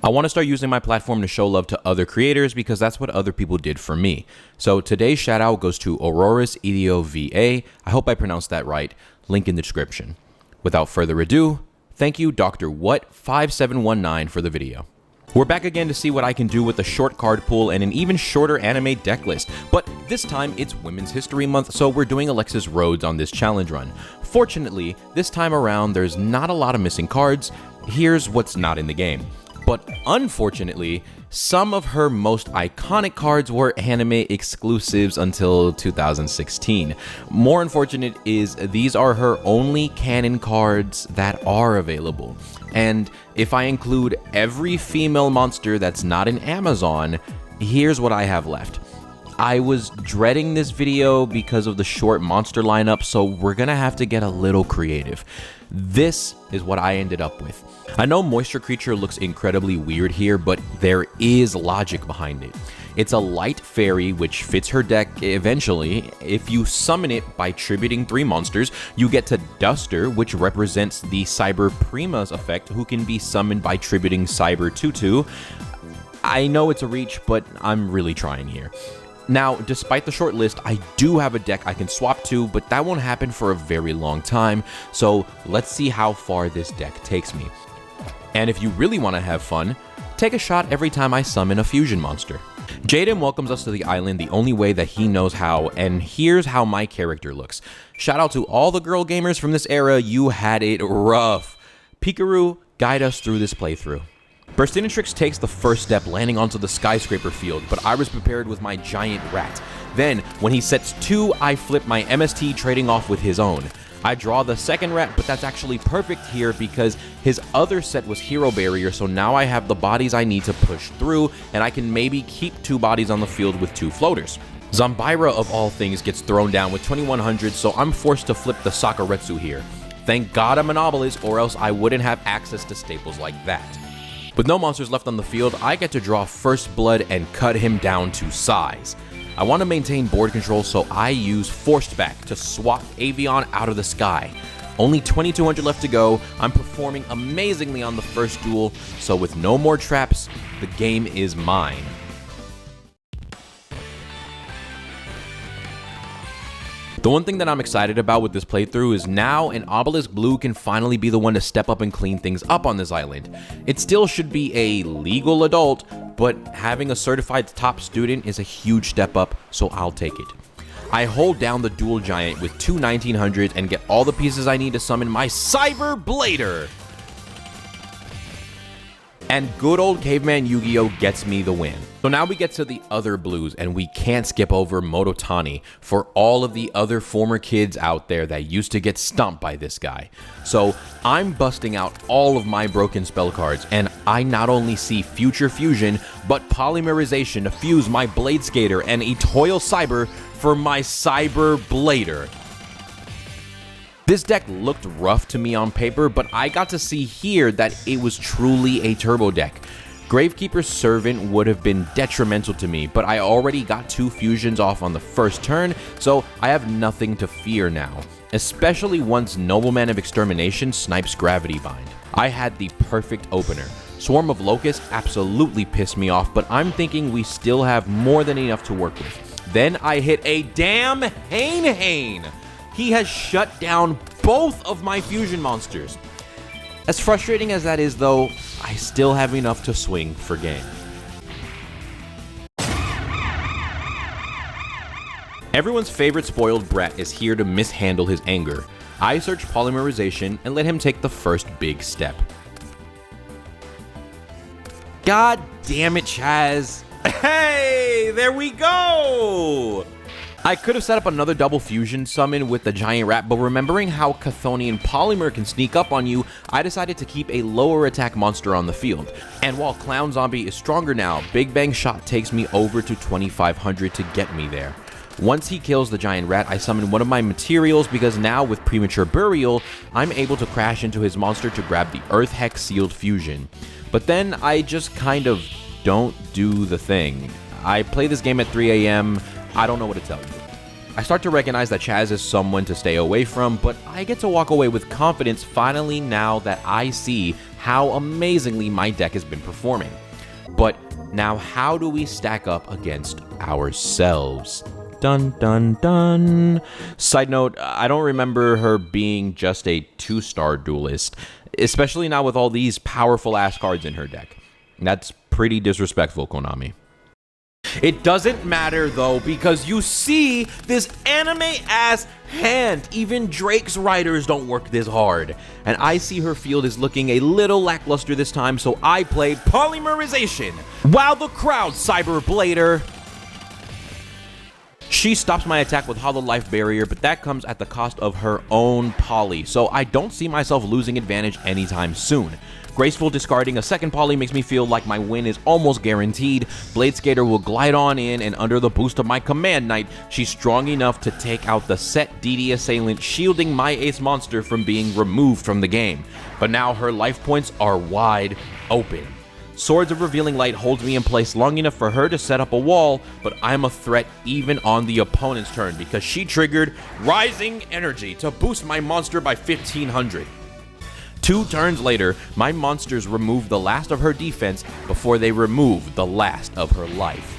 I want to start using my platform to show love to other creators because that's what other people did for me. So today's shout out goes to Aurora's EDOVA. I hope I pronounced that right. Link in the description. Without further ado, thank you Dr. What5719 for the video. We're back again to see what I can do with a short card pool and an even shorter anime deck list, but this time it's Women's History Month, so we're doing Alexis Rhodes on this challenge run. Fortunately, this time around there's not a lot of missing cards. Here's what's not in the game. But unfortunately, some of her most iconic cards were anime exclusives until 2016. More unfortunate is these are her only canon cards that are available. And if I include every female monster that's not in Amazon, here's what I have left. I was dreading this video because of the short monster lineup, so we're gonna have to get a little creative. This is what I ended up with. I know Moisture Creature looks incredibly weird here, but there is logic behind it. It's a light fairy which fits her deck eventually. If you summon it by tributing 3 monsters, you get to Duster, which represents the Cyber Prima's effect, who can be summoned by tributing Cyber Tutu. I know it's a reach, but I'm really trying here. Now, despite the short list, I do have a deck I can swap to, but that won't happen for a very long time, so let's see how far this deck takes me. And if you really want to have fun, take a shot every time I summon a fusion monster. Jaden welcomes us to the island the only way that he knows how, and here's how my character looks. Shout out to all the girl gamers from this era, you had it rough. Pikaru, guide us through this playthrough. Burstinatrix takes the first step, landing onto the skyscraper field, but I was prepared with my giant rat. Then, when he sets 2, I flip my MST, trading off with his own. I draw the second rat, but that's actually perfect here because his other set was Hero Barrier, so now I have the bodies I need to push through, and I can maybe keep 2 bodies on the field with 2 floaters. Zombira, of all things, gets thrown down with 2100, so I'm forced to flip the Sakuretsu here. Thank God I'm an Obelisk, or else I wouldn't have access to staples like that. With no monsters left on the field, I get to draw First Blood and cut him down to size. I want to maintain board control, so I use Forced Back to swap Avion out of the sky. Only 2200 left to go. I'm performing amazingly on the first duel, so with no more traps, the game is mine. The one thing that I'm excited about with this playthrough is now an Obelisk Blue can finally be the one to step up and clean things up on this island. It still should be a legal adult, but having a certified top student is a huge step up, so I'll take it. I hold down the Dual Giant with 2 1900s and get all the pieces I need to summon my Cyber Blader. And good old Caveman Yu-Gi-Oh gets me the win. So now we get to the other blues, and we can't skip over Mototani for all of the other former kids out there that used to get stomped by this guy. So I'm busting out all of my broken spell cards, and I not only see Future Fusion, but Polymerization to fuse my Blade Skater and Etoile Cyber for my Cyber Blader. This deck looked rough to me on paper, but I got to see here that it was truly a turbo deck. Gravekeeper's Servant would have been detrimental to me, but I already got 2 fusions off on the first turn, so I have nothing to fear now, especially once Nobleman of Extermination snipes Gravity Bind. I had the perfect opener. Swarm of Locusts absolutely pissed me off, but I'm thinking we still have more than enough to work with. Then I hit a damn Hane. He has shut down both of my fusion monsters. As frustrating as that is though, I still have enough to swing for game. Everyone's favorite spoiled brat is here to mishandle his anger. I search Polymerization and let him take the first big step. God damn it, Chaz. Hey, there we go! I could have set up another double fusion summon with the giant rat, but remembering how Chthonian Polymer can sneak up on you, I decided to keep a lower attack monster on the field. And while Clown Zombie is stronger now, Big Bang Shot takes me over to 2500 to get me there. Once he kills the giant rat, I summon one of my materials because now with Premature Burial, I'm able to crash into his monster to grab the Earth Hex Sealed Fusion. But then I just kind of don't do the thing. I play this game at 3 AM, I don't know what to tell you. I start to recognize that Chaz is someone to stay away from, but I get to walk away with confidence finally now that I see how amazingly my deck has been performing. But now how do we stack up against ourselves? Dun dun dun. Side note, I don't remember her being just a 2-star duelist, especially not with all these powerful ass cards in her deck. That's pretty disrespectful, Konami. It doesn't matter though, because you see this anime-ass hand. Even Drake's riders don't work this hard. And I see her field is looking a little lackluster this time, so I played Polymerization. Wow, the crowd, Cyber Blader. She stops my attack with Hollow Life Barrier, but that comes at the cost of her own poly, so I don't see myself losing advantage anytime soon. Graceful discarding a second poly makes me feel like my win is almost guaranteed. Blade Skater will glide on in, and under the boost of my Command Knight, she's strong enough to take out the set DD Assailant, shielding my ace monster from being removed from the game. But now her life points are wide open. Swords of Revealing Light holds me in place long enough for her to set up a wall, but I'm a threat even on the opponent's turn because she triggered Rising Energy to boost my monster by 1500. 2 turns later, my monsters remove the last of her defense before they remove the last of her life.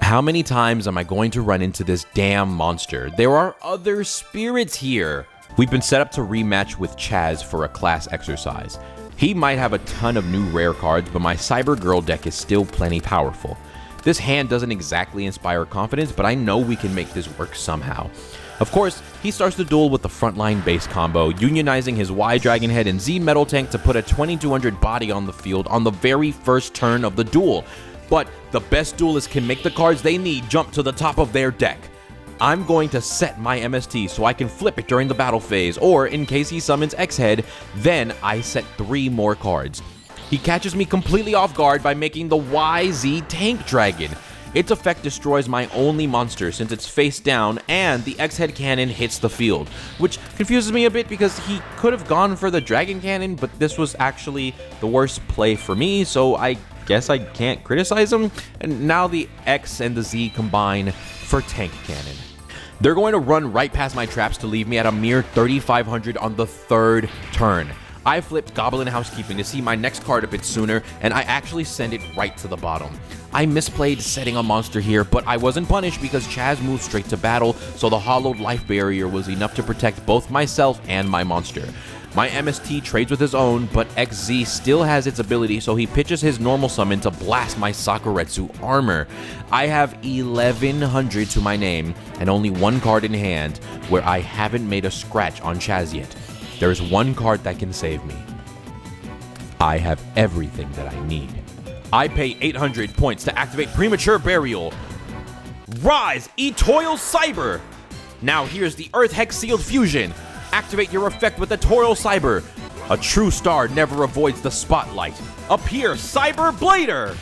How many times am I going to run into this damn monster? There are other spirits here. We've been set up to rematch with Chaz for a class exercise. He might have a ton of new rare cards, but my Cyber Girl deck is still plenty powerful. This hand doesn't exactly inspire confidence, but I know we can make this work somehow. Of course, he starts the duel with the frontline base combo, unionizing his Y Dragon Head and Z Metal Tank to put a 2200 body on the field on the very first turn of the duel. But the best duelists can make the cards they need jump to the top of their deck. I'm going to set my MST so I can flip it during the battle phase, or in case he summons X-Head, then I set 3 more cards. He catches me completely off guard by making the YZ Tank Dragon. Its effect destroys my only monster since it's face down and the X-Head cannon hits the field, which confuses me a bit because he could have gone for the Dragon Cannon, but this was actually the worst play for me, so I guess I can't criticize him. And now the X and the Z combine for Tank Cannon. They're going to run right past my traps to leave me at a mere 3500 on the 3rd turn. I flipped Goblin Housekeeping to see my next card a bit sooner, and I actually send it right to the bottom. I misplayed setting a monster here, but I wasn't punished because Chaz moved straight to battle, so the Hollowed Life Barrier was enough to protect both myself and my monster. My MST trades with his own, but XZ still has its ability, so he pitches his normal summon to blast my Sakuretsu armor. I have 1100 to my name, and only 1 card in hand, where I haven't made a scratch on Chaz yet. There is 1 card that can save me. I have everything that I need. I pay 800 points to activate Premature Burial. Rise, Etoil Cyber! Now here's the Earth Hex Sealed Fusion. Activate your effect with Etoil Cyber. A true star never avoids the spotlight. Appear, Cyber Blader!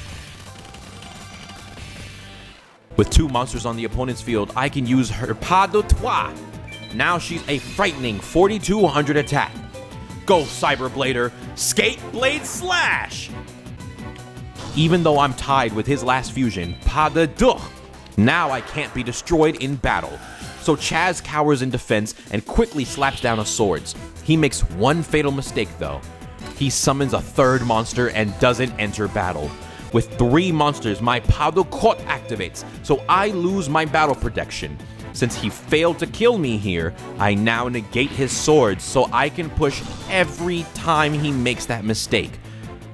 With 2 monsters on the opponent's field, I can use her Pas de Trois. Now she's a frightening 4200 attack. Go, Cyber Blader! Skate Blade Slash! Even though I'm tied with his last fusion, Pas de Deux, now I can't be destroyed in battle. So Chaz cowers in defense and quickly slaps down his swords. He makes 1 fatal mistake though. He summons a 3rd monster and doesn't enter battle. With 3 monsters, my Pas de Quatre activates, so I lose my battle protection. Since he failed to kill me here, I now negate his swords so I can push every time he makes that mistake.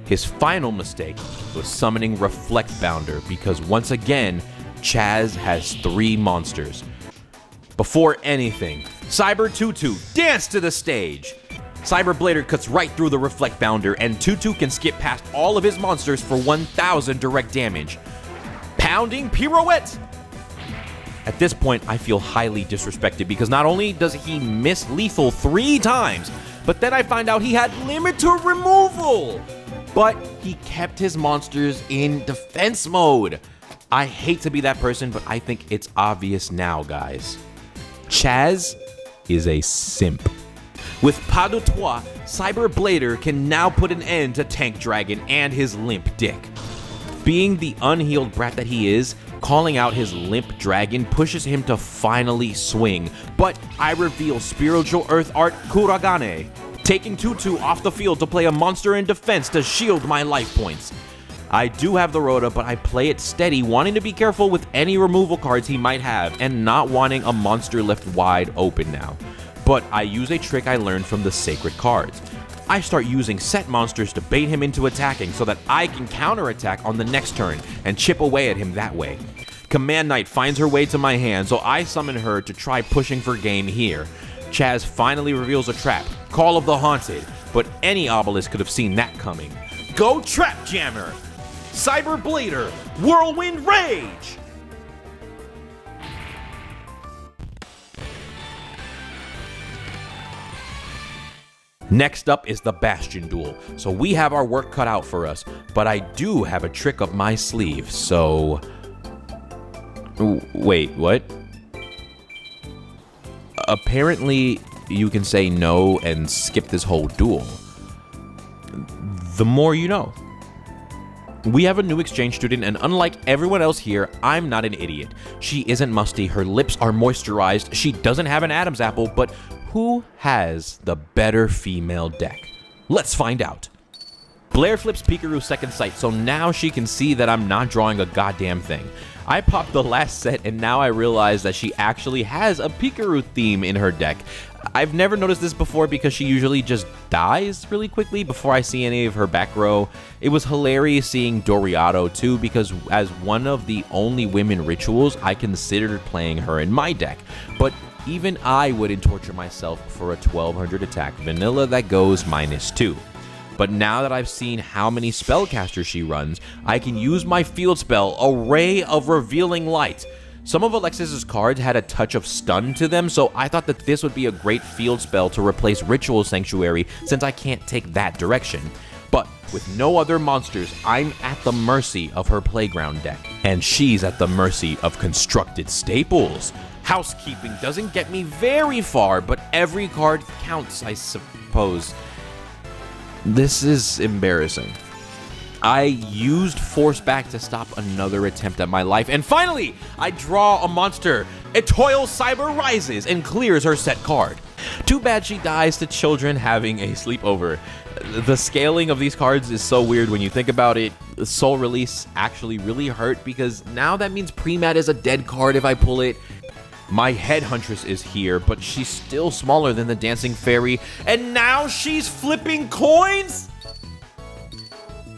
His final mistake was summoning Reflect Bounder because once again, Chaz has 3 monsters. Before anything, Cyber Tutu, dance to the stage! Cyber Blader cuts right through the Reflect Bounder, and Tutu can skip past all of his monsters for 1000 direct damage. Pounding Pirouette! At this point, I feel highly disrespected because not only does he miss lethal 3 times, but then I find out he had limiter removal! But he kept his monsters in defense mode. I hate to be that person, but I think it's obvious now, guys. Chaz is a simp. With Pas de Trois, Cyber Blader can now put an end to Tank Dragon and his limp dick. Being the unhealed brat that he is, calling out his limp dragon pushes him to finally swing, but I reveal Spiritual Earth Art Kuragane, taking Tutu off the field to play a monster in defense to shield my life points. I do have the Rhoda, but I play it steady, wanting to be careful with any removal cards he might have, and not wanting a monster left wide open now. But I use a trick I learned from the sacred cards. I start using set monsters to bait him into attacking so that I can counterattack on the next turn and chip away at him that way. Command Knight finds her way to my hand, so I summon her to try pushing for game here. Chaz finally reveals a trap, Call of the Haunted, but any Obelisk could have seen that coming. Go Trap Jammer! Cyber Blader, Whirlwind Rage! Next up is the Bastion duel, so we have our work cut out for us, but I do have a trick up my sleeve, so... Wait, what? Apparently, you can say no and skip this whole duel. The more you know. We have a new exchange student, and unlike everyone else here, I'm not an idiot. She isn't musty, her lips are moisturized, she doesn't have an Adam's apple, but who has the better female deck? Let's find out. Blair flips Pikaru's second sight, so now she can see that I'm not drawing a goddamn thing. I popped the last set, and now I realize that she actually has a Pikaru theme in her deck. I've never noticed this before because she usually just dies really quickly before I see any of her back row. It was hilarious seeing Doriato too, because as one of the only women rituals, I considered playing her in my deck. But even I wouldn't torture myself for a 1200 attack vanilla that goes -2. But now that I've seen how many spellcasters she runs, I can use my field spell, Array of Revealing Light. Some of Alexis's cards had a touch of stun to them, so I thought that this would be a great field spell to replace Ritual Sanctuary since I can't take that direction. But with no other monsters, I'm at the mercy of her playground deck. And she's at the mercy of constructed staples. Housekeeping doesn't get me very far, but every card counts, I suppose. This is embarrassing. I used Force Back to stop another attempt at my life, and finally, I draw a monster. Etoile Cyber rises and clears her set card. Too bad she dies to children having a sleepover. The scaling of these cards is so weird when you think about it. Soul Release actually really hurt because now that means Pre-Mat is a dead card if I pull it. My Headhuntress is here, but she's still smaller than the Dancing Fairy, and now she's flipping coins?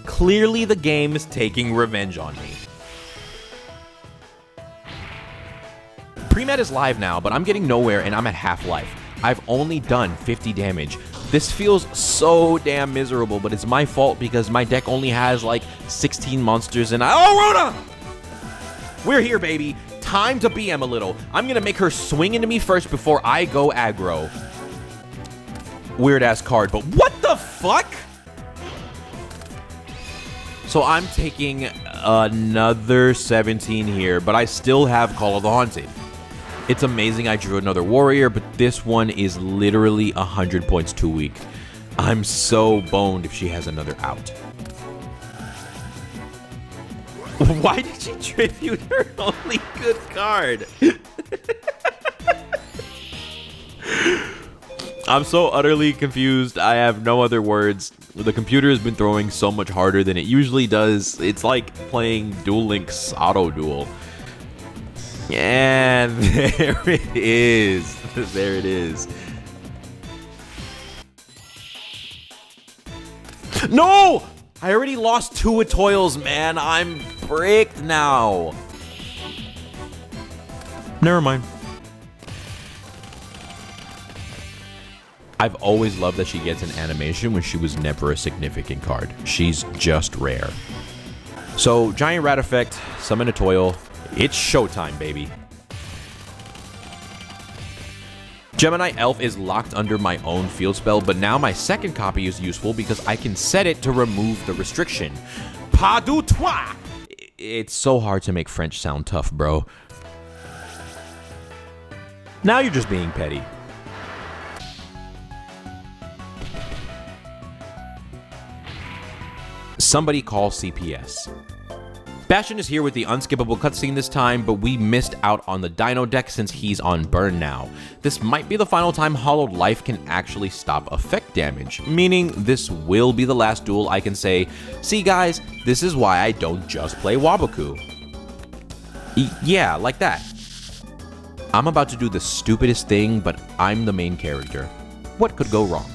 Clearly the game is taking revenge on me. Pre-Mat is live now, but I'm getting nowhere and I'm at half life. I've only done 50 damage. This feels so damn miserable, but it's my fault because my deck only has like 16 monsters and Oh, Rhoda! We're here, baby. Time to BM a little. I'm gonna make her swing into me first before I go aggro. Weird ass card, but what the fuck? So I'm taking another 17 here, but I still have Call of the Haunted. It's amazing I drew another warrior, but this one is literally 100 points too weak. I'm so boned if she has another out. Why did she tribute her only good card? I'm so utterly confused. I have no other words. The computer has been throwing so much harder than it usually does. It's like playing Duel Links Auto Duel. And there it is. There it is. No! I already lost 2 Etoiles, man. I'm bricked now. Never mind. I've always loved that she gets an animation when she was never a significant card. She's just rare. So, Giant Rat Effect, summon Etoile. It's showtime, baby. Gemini Elf is locked under my own field spell, but now my second copy is useful because I can set it to remove the restriction. Pas du toi! It's so hard to make French sound tough, bro. Now you're just being petty. Somebody call CPS. Bastion is here with the unskippable cutscene this time, but we missed out on the Dino deck since he's on burn now. This might be the final time Hollowed Life can actually stop effect damage, meaning this will be the last duel I can say, see guys, this is why I don't just play Waboku. Yeah, like that. I'm about to do the stupidest thing, but I'm the main character. What could go wrong?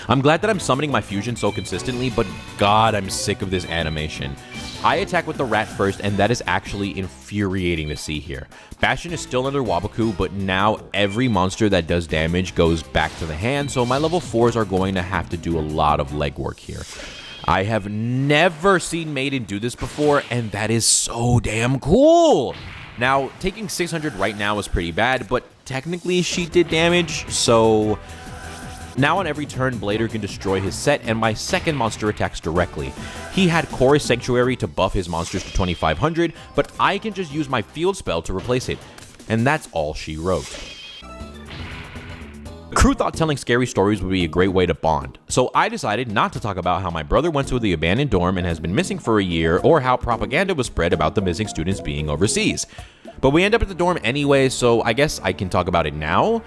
I'm glad that I'm summoning my fusion so consistently, but god, I'm sick of this animation. I attack with the rat first, and that is actually infuriating to see here. Bastion is still under Waboku, but now every monster that does damage goes back to the hand, so my level 4s are going to have to do a lot of legwork here. I have never seen Maiden do this before, and that is so damn cool! Now, taking 600 right now is pretty bad, but technically she did damage, so... Now on every turn, Blader can destroy his set, and my second monster attacks directly. He had Chorus Sanctuary to buff his monsters to 2500, but I can just use my field spell to replace it. And that's all she wrote. The crew thought telling scary stories would be a great way to bond, so I decided not to talk about how my brother went to the abandoned dorm and has been missing for a year, or how propaganda was spread about the missing students being overseas. But we end up at the dorm anyway, so I guess I can talk about it now.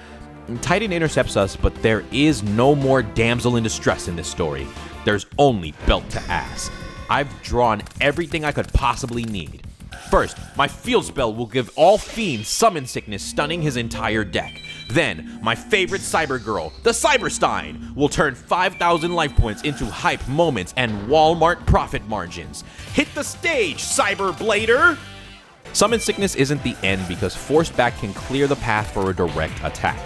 Titan intercepts us, but there is no more damsel in distress in this story. There's only belt to ass. I've drawn everything I could possibly need. First, my field spell will give all fiends summon sickness, stunning his entire deck. Then, my favorite cyber girl, the Cyberstein, will turn 5,000 life points into hype moments and Walmart profit margins. Hit the stage, Cyber Blader! Summon sickness isn't the end because Force Back can clear the path for a direct attack.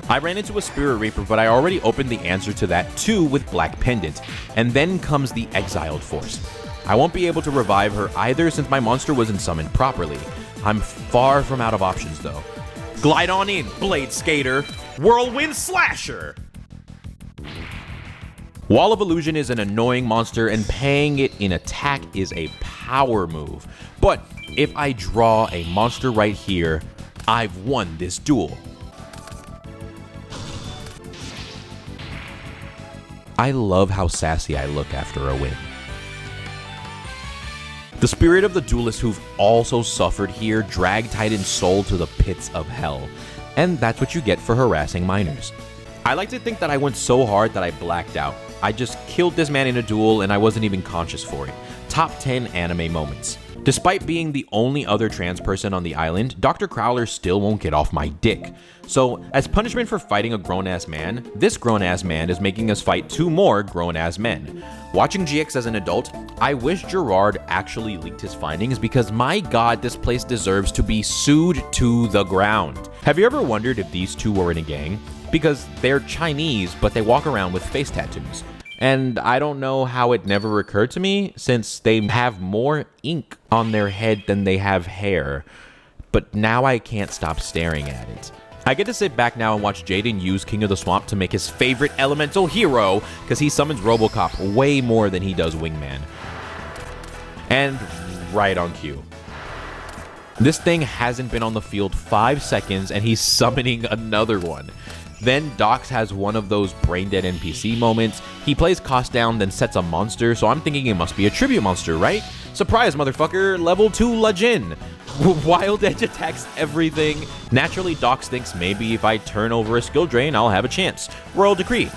I ran into a Spirit Reaper, but I already opened the answer to that too with Black Pendant, and then comes the Exiled Force. I won't be able to revive her either since my monster wasn't summoned properly. I'm far from out of options though. Glide on in, Blade Skater! Whirlwind Slasher! Wall of Illusion is an annoying monster, and paying it in attack is a power move. But if I draw a monster right here, I've won this duel. I love how sassy I look after a win. The spirit of the duelists who've also suffered here drag Titan's soul to the pits of hell, and that's what you get for harassing minors. I like to think that I went so hard that I blacked out. I just killed this man in a duel and I wasn't even conscious for it. Top 10 anime moments. Despite being the only other trans person on the island, Dr. Crowler still won't get off my dick. So, as punishment for fighting a grown-ass man, this grown-ass man is making us fight 2 more grown-ass men. Watching GX as an adult, I wish Gerard actually leaked his findings because my god, this place deserves to be sued to the ground. Have you ever wondered if these two were in a gang? Because they're Chinese, but they walk around with face tattoos. And I don't know how it never occurred to me, since they have more ink on their head than they have hair. But now I can't stop staring at it. I get to sit back now and watch Jaden use King of the Swamp to make his favorite elemental hero, because he summons Robocop way more than he does Wingman. And right on cue. This thing hasn't been on the field 5 seconds and he's summoning another one. Then Dox has one of those brain-dead NPC moments. He plays cost down, then sets a monster, so I'm thinking it must be a tribute monster, right? Surprise, motherfucker, level 2 Lajin. Wild Edge attacks everything. Naturally, Dox thinks maybe if I turn over a skill drain, I'll have a chance. Royal Decree.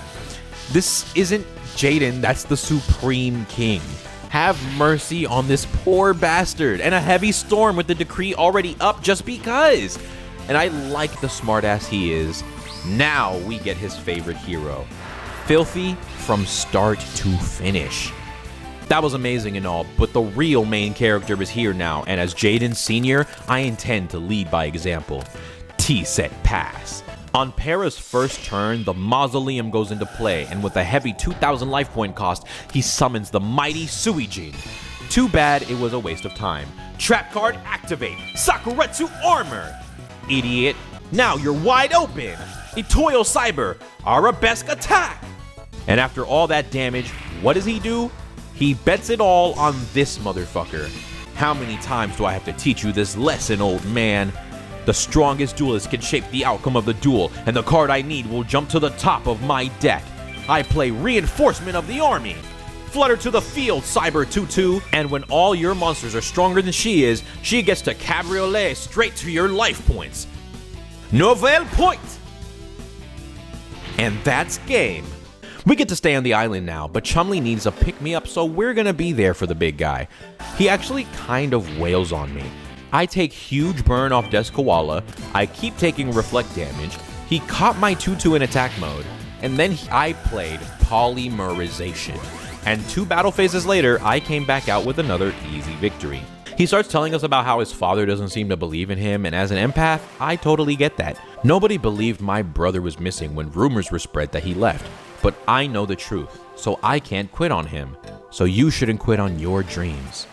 This isn't Jaden, that's the Supreme King. Have mercy on this poor bastard, and a heavy storm with the decree already up just because. And I like the smartass he is. Now we get his favorite hero. Filthy from start to finish. That was amazing and all, but the real main character is here now, and as Jaden Sr., I intend to lead by example. T-set pass. On Para's first turn, the Mausoleum goes into play, and with a heavy 2,000 life point cost, he summons the mighty Suijin. Too bad it was a waste of time. Trap card activate. Sakuretsu armor. Idiot. Now you're wide open. Itoyo Cyber, Arabesque attack! And after all that damage, what does he do? He bets it all on this motherfucker. How many times do I have to teach you this lesson, old man? The strongest duelist can shape the outcome of the duel, and the card I need will jump to the top of my deck. I play Reinforcement of the Army. Flutter to the field, Cyber 2-2. And when all your monsters are stronger than she is, she gets to cabriolet straight to your life points. Nouvelle point! And that's game. We get to stay on the island now, but Chumley needs a pick-me-up, so we're gonna be there for the big guy. He actually kind of wails on me. I take huge burn off Death's Koala, I keep taking reflect damage, he caught my 2-2 in attack mode, and then I played Polymerization. And 2 battle phases later, I came back out with another easy victory. He starts telling us about how his father doesn't seem to believe in him, and as an empath, I totally get that. Nobody believed my brother was missing when rumors were spread that he left. But I know the truth, so I can't quit on him. So you shouldn't quit on your dreams.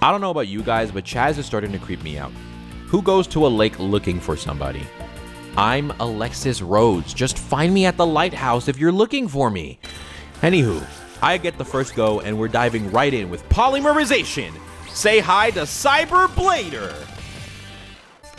I don't know about you guys, but Chaz is starting to creep me out. Who goes to a lake looking for somebody? I'm Alexis Rhodes. Just find me at the lighthouse if you're looking for me. Anywho, I get the first go and we're diving right in with Polymerization. Say hi to Cyber Blader.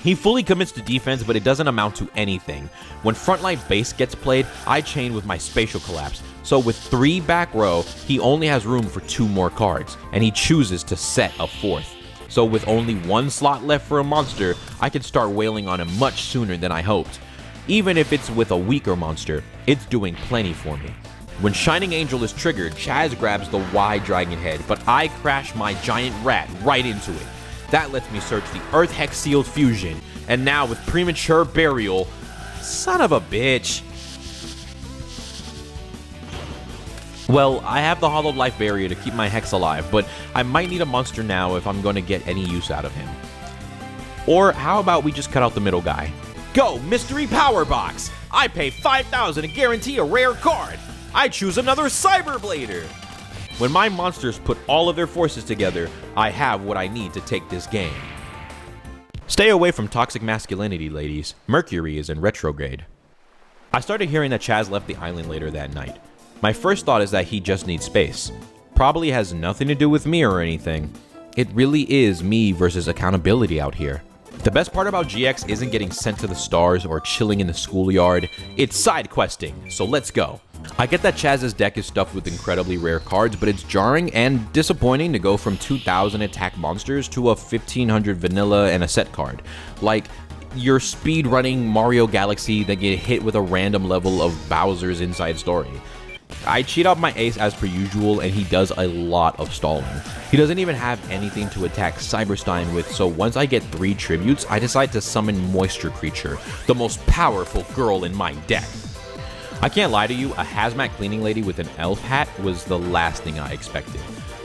He fully commits to defense, but it doesn't amount to anything. When frontline base gets played, I chain with my Spatial Collapse. So with 3 back row, he only has room for 2 more cards, and he chooses to set a 4th. So with only 1 slot left for a monster, I can start wailing on him much sooner than I hoped. Even if it's with a weaker monster, it's doing plenty for me. When Shining Angel is triggered, Chaz grabs the Y Dragon Head, but I crash my giant rat right into it. That lets me search the Earth Hex Sealed Fusion, and now with Premature Burial, son of a bitch. Well, I have the Hollowed Life Barrier to keep my Hex alive, but I might need a monster now if I'm going to get any use out of him. Or how about we just cut out the middle guy? Go, Mystery Power Box! I pay 5,000 and guarantee a rare card! I choose another Cyber Blader! When my monsters put all of their forces together, I have what I need to take this game. Stay away from toxic masculinity, ladies. Mercury is in retrograde. I started hearing that Chaz left the island later that night. My first thought is that he just needs space. Probably has nothing to do with me or anything. It really is me versus accountability out here. The best part about GX isn't getting sent to the stars or chilling in the schoolyard, it's side questing, so let's go. I get that Chaz's deck is stuffed with incredibly rare cards, but it's jarring and disappointing to go from 2,000 attack monsters to a 1,500 vanilla and a set card. Like, you're speed running Mario Galaxy that get hit with a random level of Bowser's Inside Story. I cheat out my ace as per usual, and he does a lot of stalling. He doesn't even have anything to attack Cyberstein with, so once I get 3 tributes, I decide to summon Moisture Creature, the most powerful girl in my deck. I can't lie to you, a hazmat cleaning lady with an elf hat was the last thing I expected.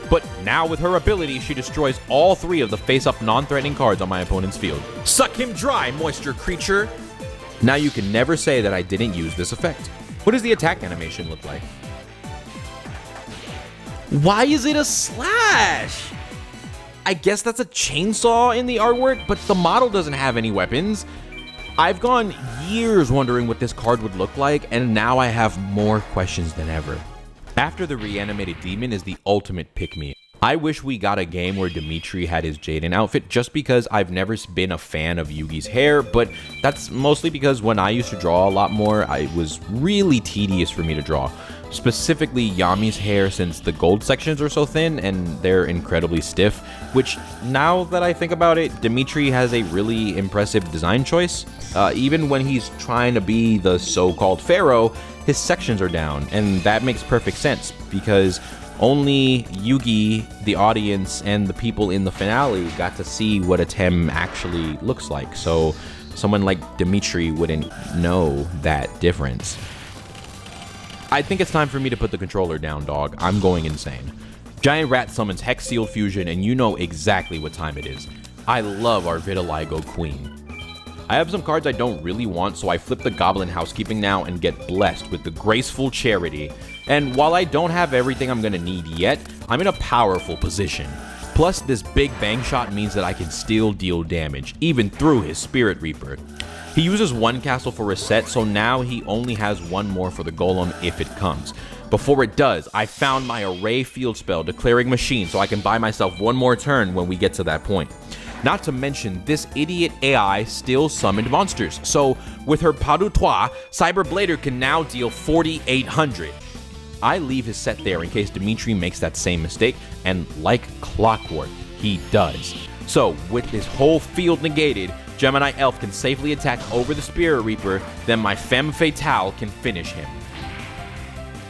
But now with her ability, she destroys all 3 of the face-up non-threatening cards on my opponent's field. Suck him dry, Moisture Creature! Now you can never say that I didn't use this effect. What does the attack animation look like? Why is it a slash? I guess that's a chainsaw in the artwork, but the model doesn't have any weapons. I've gone years wondering what this card would look like, and now I have more questions than ever. After the reanimated demon is the ultimate pick-me. I wish we got a game where Dimitri had his Jaden outfit just because I've never been a fan of Yugi's hair, but that's mostly because when I used to draw a lot more, it was really tedious for me to draw. Specifically Yami's hair, since the gold sections are so thin and they're incredibly stiff, which now that I think about it, Dimitri has a really impressive design choice. Even when he's trying to be the so-called pharaoh, his sections are down, and that makes perfect sense because only Yugi, the audience, and the people in the finale got to see what a Tem actually looks like, so someone like Dimitri wouldn't know that difference. I think it's time for me to put the controller down, dog. I'm going insane. Giant Rat summons Hex Sealed Fusion, and you know exactly what time it is. I love our Vitiligo Queen. I have some cards I don't really want, so I flip the Goblin Housekeeping now and get blessed with the Graceful Charity. And while I don't have everything I'm gonna need yet, I'm in a powerful position. Plus, this Big Bang Shot means that I can still deal damage, even through his Spirit Reaper. He uses 1 castle for reset, so now he only has 1 more for the Golem if it comes. Before it does, I found my Array field spell, Declaring Machine, so I can buy myself 1 more turn when we get to that point. Not to mention, this idiot AI still summoned monsters, so with her pas de trois, Cyber Blader can now deal 4,800. I leave his set there in case Dimitri makes that same mistake, and like clockwork, he does. So, with his whole field negated, Gemini Elf can safely attack over the Spirit Reaper, then my Femme Fatale can finish him.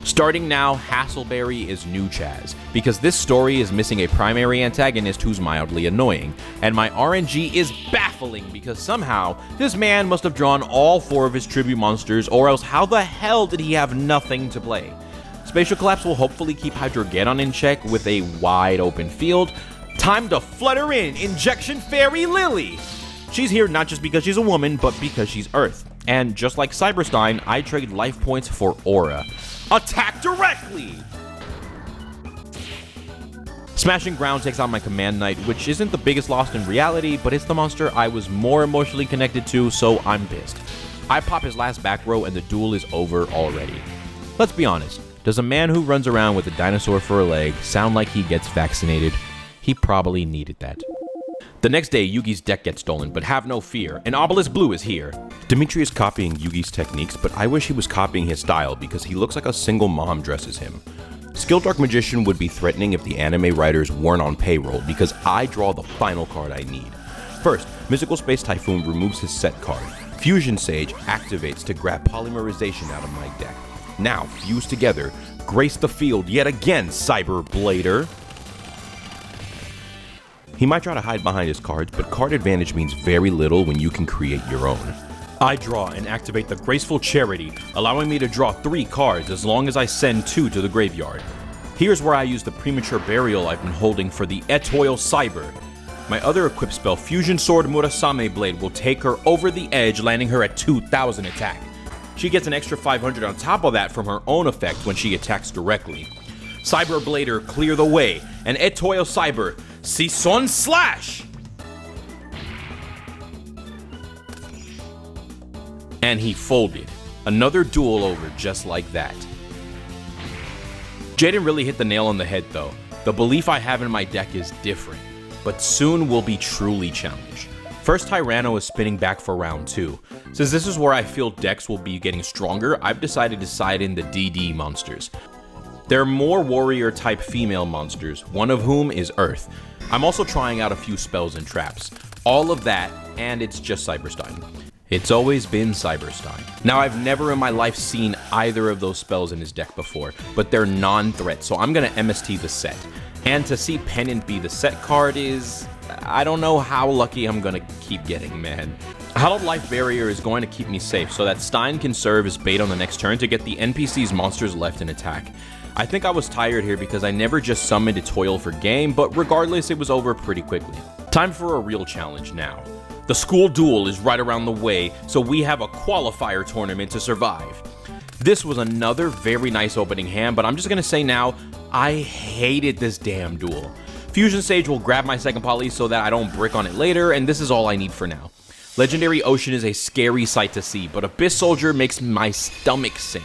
Starting now, Hassleberry is new Chaz, because this story is missing a primary antagonist who's mildly annoying, and my RNG is baffling because somehow this man must have drawn all 4 of his tribute monsters, or else how the hell did he have nothing to play? Spatial Collapse will hopefully keep Hydrogeddon in check with a wide open field. Time to flutter in Injection Fairy Lily! She's here not just because she's a woman, but because she's Earth. And just like Cyberstein, I trade life points for Aura. Attack directly! Smashing Ground takes out my Command Knight, which isn't the biggest loss in reality, but it's the monster I was more emotionally connected to, so I'm pissed. I pop his last back row and the duel is over already. Let's be honest, does a man who runs around with a dinosaur for a leg sound like he gets vaccinated? He probably needed that. The next day, Yugi's deck gets stolen, but have no fear, an Obelisk Blue is here. Dimitri is copying Yugi's techniques, but I wish he was copying his style because he looks like a single mom dresses him. Skill Dark Magician would be threatening if the anime writers weren't on payroll because I draw the final card I need. First, Mystical Space Typhoon removes his set card. Fusion Sage activates to grab Polymerization out of my deck. Now, fused together, grace the field yet again, Cyber Blader. He might try to hide behind his cards, but card advantage means very little when you can create your own. I draw and activate the Graceful Charity, allowing me to draw 3 cards as long as I send 2 to the graveyard. Here's where I use the Premature Burial I've been holding for the Etoile Cyber. My other equipped spell, Fusion Sword Murasame Blade, will take her over the edge, landing her at 2,000 attack. She gets an extra 500 on top of that from her own effect when she attacks directly. Cyber Blader, clear the way, and Etoile Cyber, Season Slash! And he folded. Another duel over just like that. Jaden really hit the nail on the head though. The belief I have in my deck is different, but soon will be truly challenged. First Tyranno is spinning back for round 2. Since this is where I feel decks will be getting stronger, I've decided to side in the DD monsters. There are more warrior type female monsters, one of whom is Earth. I'm also trying out a few spells and traps. All of that, and it's just Cyberstein. It's always been Cyberstein. Now, I've never in my life seen either of those spells in his deck before, but they're non-threat, so I'm gonna MST the set. And to see Pennant be the set card is... I don't know how lucky I'm gonna keep getting, man. Hallowed Life Barrier is going to keep me safe, so that Stein can serve as bait on the next turn to get the NPC's monsters left in attack. I think I was tired here because I never just summoned a Toil for game, but regardless, it was over pretty quickly. Time for a real challenge now. The school duel is right around the way, so we have a qualifier tournament to survive. This was another very nice opening hand, but I'm just gonna say now, I hated this damn duel. Fusion Sage will grab my second poly so that I don't brick on it later, and this is all I need for now. Legendary Ocean is a scary sight to see, but Abyss Soldier makes my stomach sink.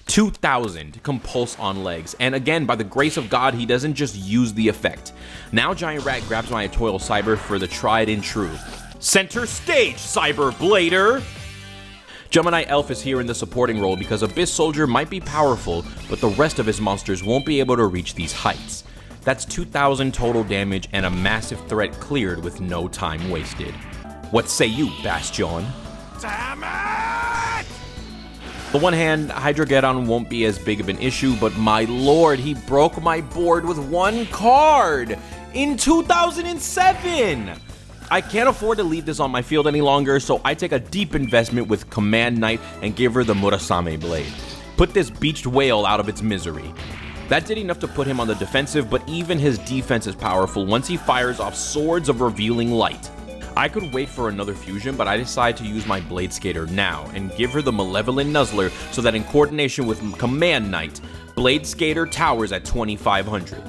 2,000 compulse on legs, and again, by the grace of God, he doesn't just use the effect. Now Giant Rat grabs my Etoile Cyber for the tried and true. Center stage, Cyber Blader! Gemini Elf is here in the supporting role because Abyss Soldier might be powerful, but the rest of his monsters won't be able to reach these heights. That's 2,000 total damage and a massive threat cleared with no time wasted. What say you, Bastion? Damn it! The one hand, Hydrogeddon won't be as big of an issue, but my lord, he broke my board with 1 card in 2007! I can't afford to leave this on my field any longer, so I take a deep investment with Command Knight and give her the Murasame Blade. Put this beached whale out of its misery. That did enough to put him on the defensive, but even his defense is powerful once he fires off Swords of Revealing Light. I could wait for another fusion, but I decide to use my Blade Skater now and give her the Malevolent Nuzzler so that in coordination with Command Knight, Blade Skater towers at 2,500.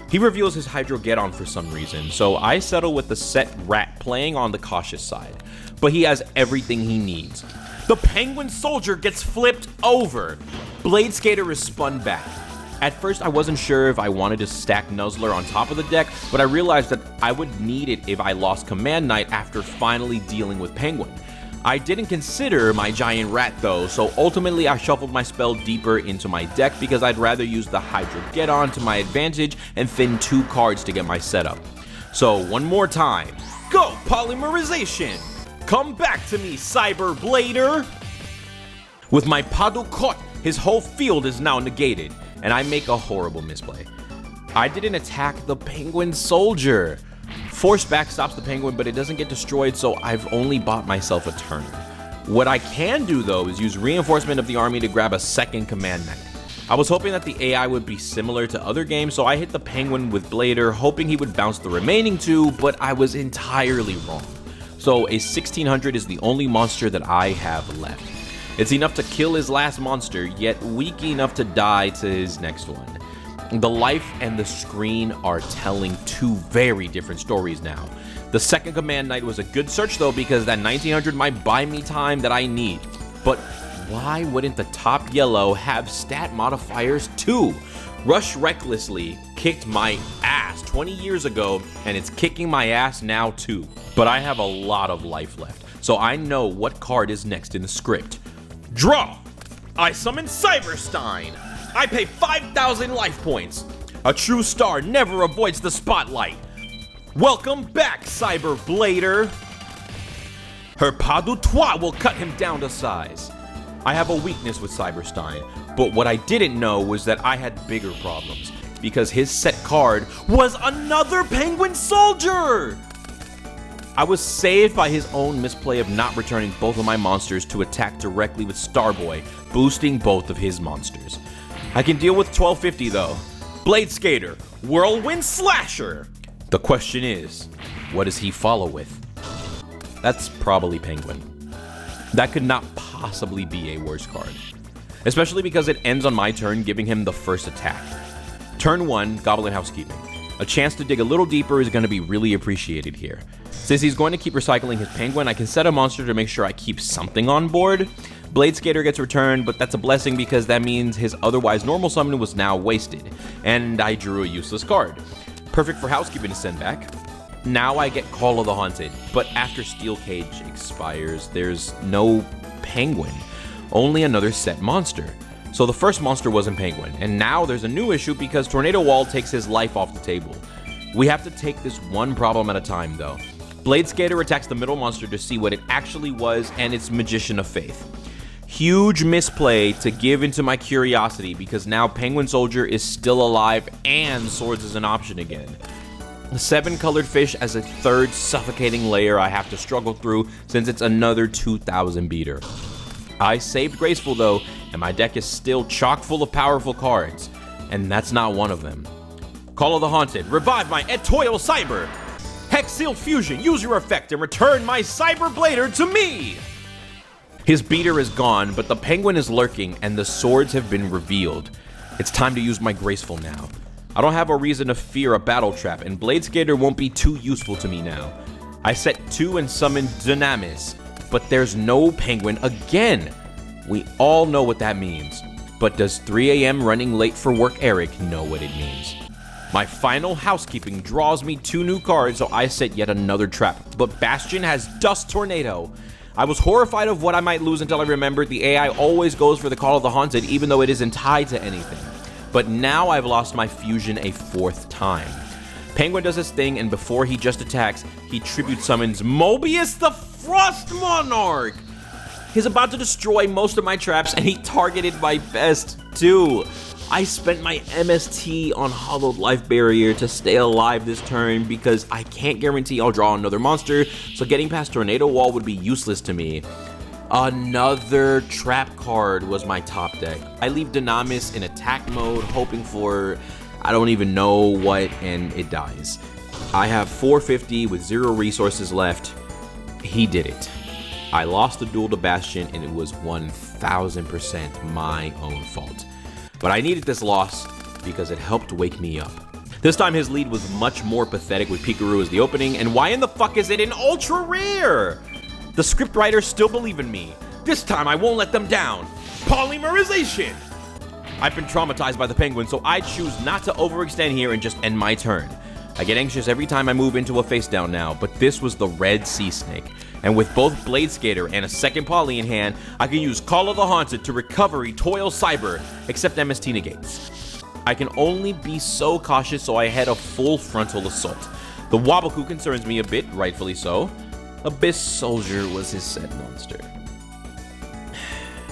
He reveals his Hydrogeddon for some reason, so I settle with the set Rat playing on the cautious side. But he has everything he needs. The Penguin Soldier gets flipped over. Blade Skater is spun back. At first, I wasn't sure if I wanted to stack Nuzzler on top of the deck, but I realized that I would need it if I lost Command Knight after finally dealing with Penguin. I didn't consider my Giant Rat though, so ultimately I shuffled my spell deeper into my deck because I'd rather use the Hydra Get-On to my advantage and thin 2 cards to get my setup. So one more time, go Polymerization! Come back to me, Cyber Blader! With my Padu caught, his whole field is now negated, and I make a horrible misplay. I didn't attack the Penguin Soldier. Force backstops the Penguin, but it doesn't get destroyed, so I've only bought myself a turn. What I can do, though, is use Reinforcement of the Army to grab a second Command Knight. I was hoping that the AI would be similar to other games, so I hit the Penguin with Blader, hoping he would bounce the remaining 2, but I was entirely wrong. So a 1600 is the only monster that I have left. It's enough to kill his last monster, yet weak enough to die to his next one. The life and the screen are telling 2 very different stories now. The second Command Knight was a good search though, because that 1900 might buy me time that I need. But why wouldn't the top yellow have stat modifiers too? Rush Recklessly kicked my ass 20 years ago, and it's kicking my ass now too. But I have a lot of life left, so I know what card is next in the script. Draw! I summon Cyberstein! I pay 5,000 life points. A true star never avoids the spotlight. Welcome back, Cyber Blader. Her pas de trois will cut him down to size. I have a weakness with Cyberstein, but what I didn't know was that I had bigger problems, because his set card was another Penguin Soldier! I was saved by his own misplay of not returning both of my monsters to attack directly with Starboy, boosting both of his monsters. I can deal with 1250 though. Blade Skater, Whirlwind Slasher! The question is, what does he follow with? That's probably Penguin. That could not possibly be a worse card. Especially because it ends on my turn, giving him the first attack. Turn 1, Goblin Housekeeping. A chance to dig a little deeper is going to be really appreciated here. Since he's going to keep recycling his Penguin, I can set a monster to make sure I keep something on board. Blade Skater gets returned, but that's a blessing because that means his otherwise normal summon was now wasted, and I drew a useless card. Perfect for housekeeping to send back. Now I get Call of the Haunted, but after Steel Cage expires, there's no Penguin, only another set monster. So the first monster wasn't Penguin, and now there's a new issue because Tornado Wall takes his life off the table. We have to take this one problem at a time though. Blade Skater attacks the middle monster to see what it actually was, and it's Magician of Faith. Huge misplay to give into my curiosity because now Penguin Soldier is still alive and swords is an option again. 7 colored fish as a third suffocating layer I have to struggle through since it's another 2000 beater. I saved Graceful though, and my deck is still chock full of powerful cards, and that's not one of them. Call of the Haunted, revive my Etoile Cyber! Hex Sealed Fusion, use your effect and return my Cyber Blader to me! His beater is gone, but the Penguin is lurking and the swords have been revealed. It's time to use my Graceful now. I don't have a reason to fear a battle trap, and Blade Skater won't be too useful to me now. I set 2 and summon Dynamis, but there's no Penguin again. We all know what that means, but does 3 AM running late for work Eric know what it means? My final housekeeping draws me 2 new cards, so I set yet another trap, but Bastion has Dust Tornado. I was horrified of what I might lose until I remembered the AI always goes for the Call of the Haunted even though it isn't tied to anything. But now I've lost my fusion a 4th time. Penguin does his thing, and before he just attacks, he tribute summons Mobius the Frost Monarch! He's about to destroy most of my traps, and he targeted my best too. I spent my MST on Hollowed Life Barrier to stay alive this turn because I can't guarantee I'll draw another monster, so getting past Tornado Wall would be useless to me. Another trap card was my top deck. I leave Dynamis in attack mode, hoping for I don't even know what, and it dies. I have 450 with 0 resources left. He did it. I lost the duel to Bastion, and it was 1000% my own fault. But I needed this loss because it helped wake me up. This time his lead was much more pathetic with Pikaru as the opening, and why in the fuck is it an ultra rare? The scriptwriters still believe in me. This time I won't let them down. Polymerization! I've been traumatized by the penguin, so I choose not to overextend here and just end my turn. I get anxious every time I move into a face down now, but this was the red sea snake. And with both Blade Skater and a second Poly in hand, I can use Call of the Haunted to recover Toil Cyber, except MST negates. I can only be so cautious, so I head a full frontal assault. The Waboku concerns me a bit, rightfully so. Abyss Soldier was his said monster.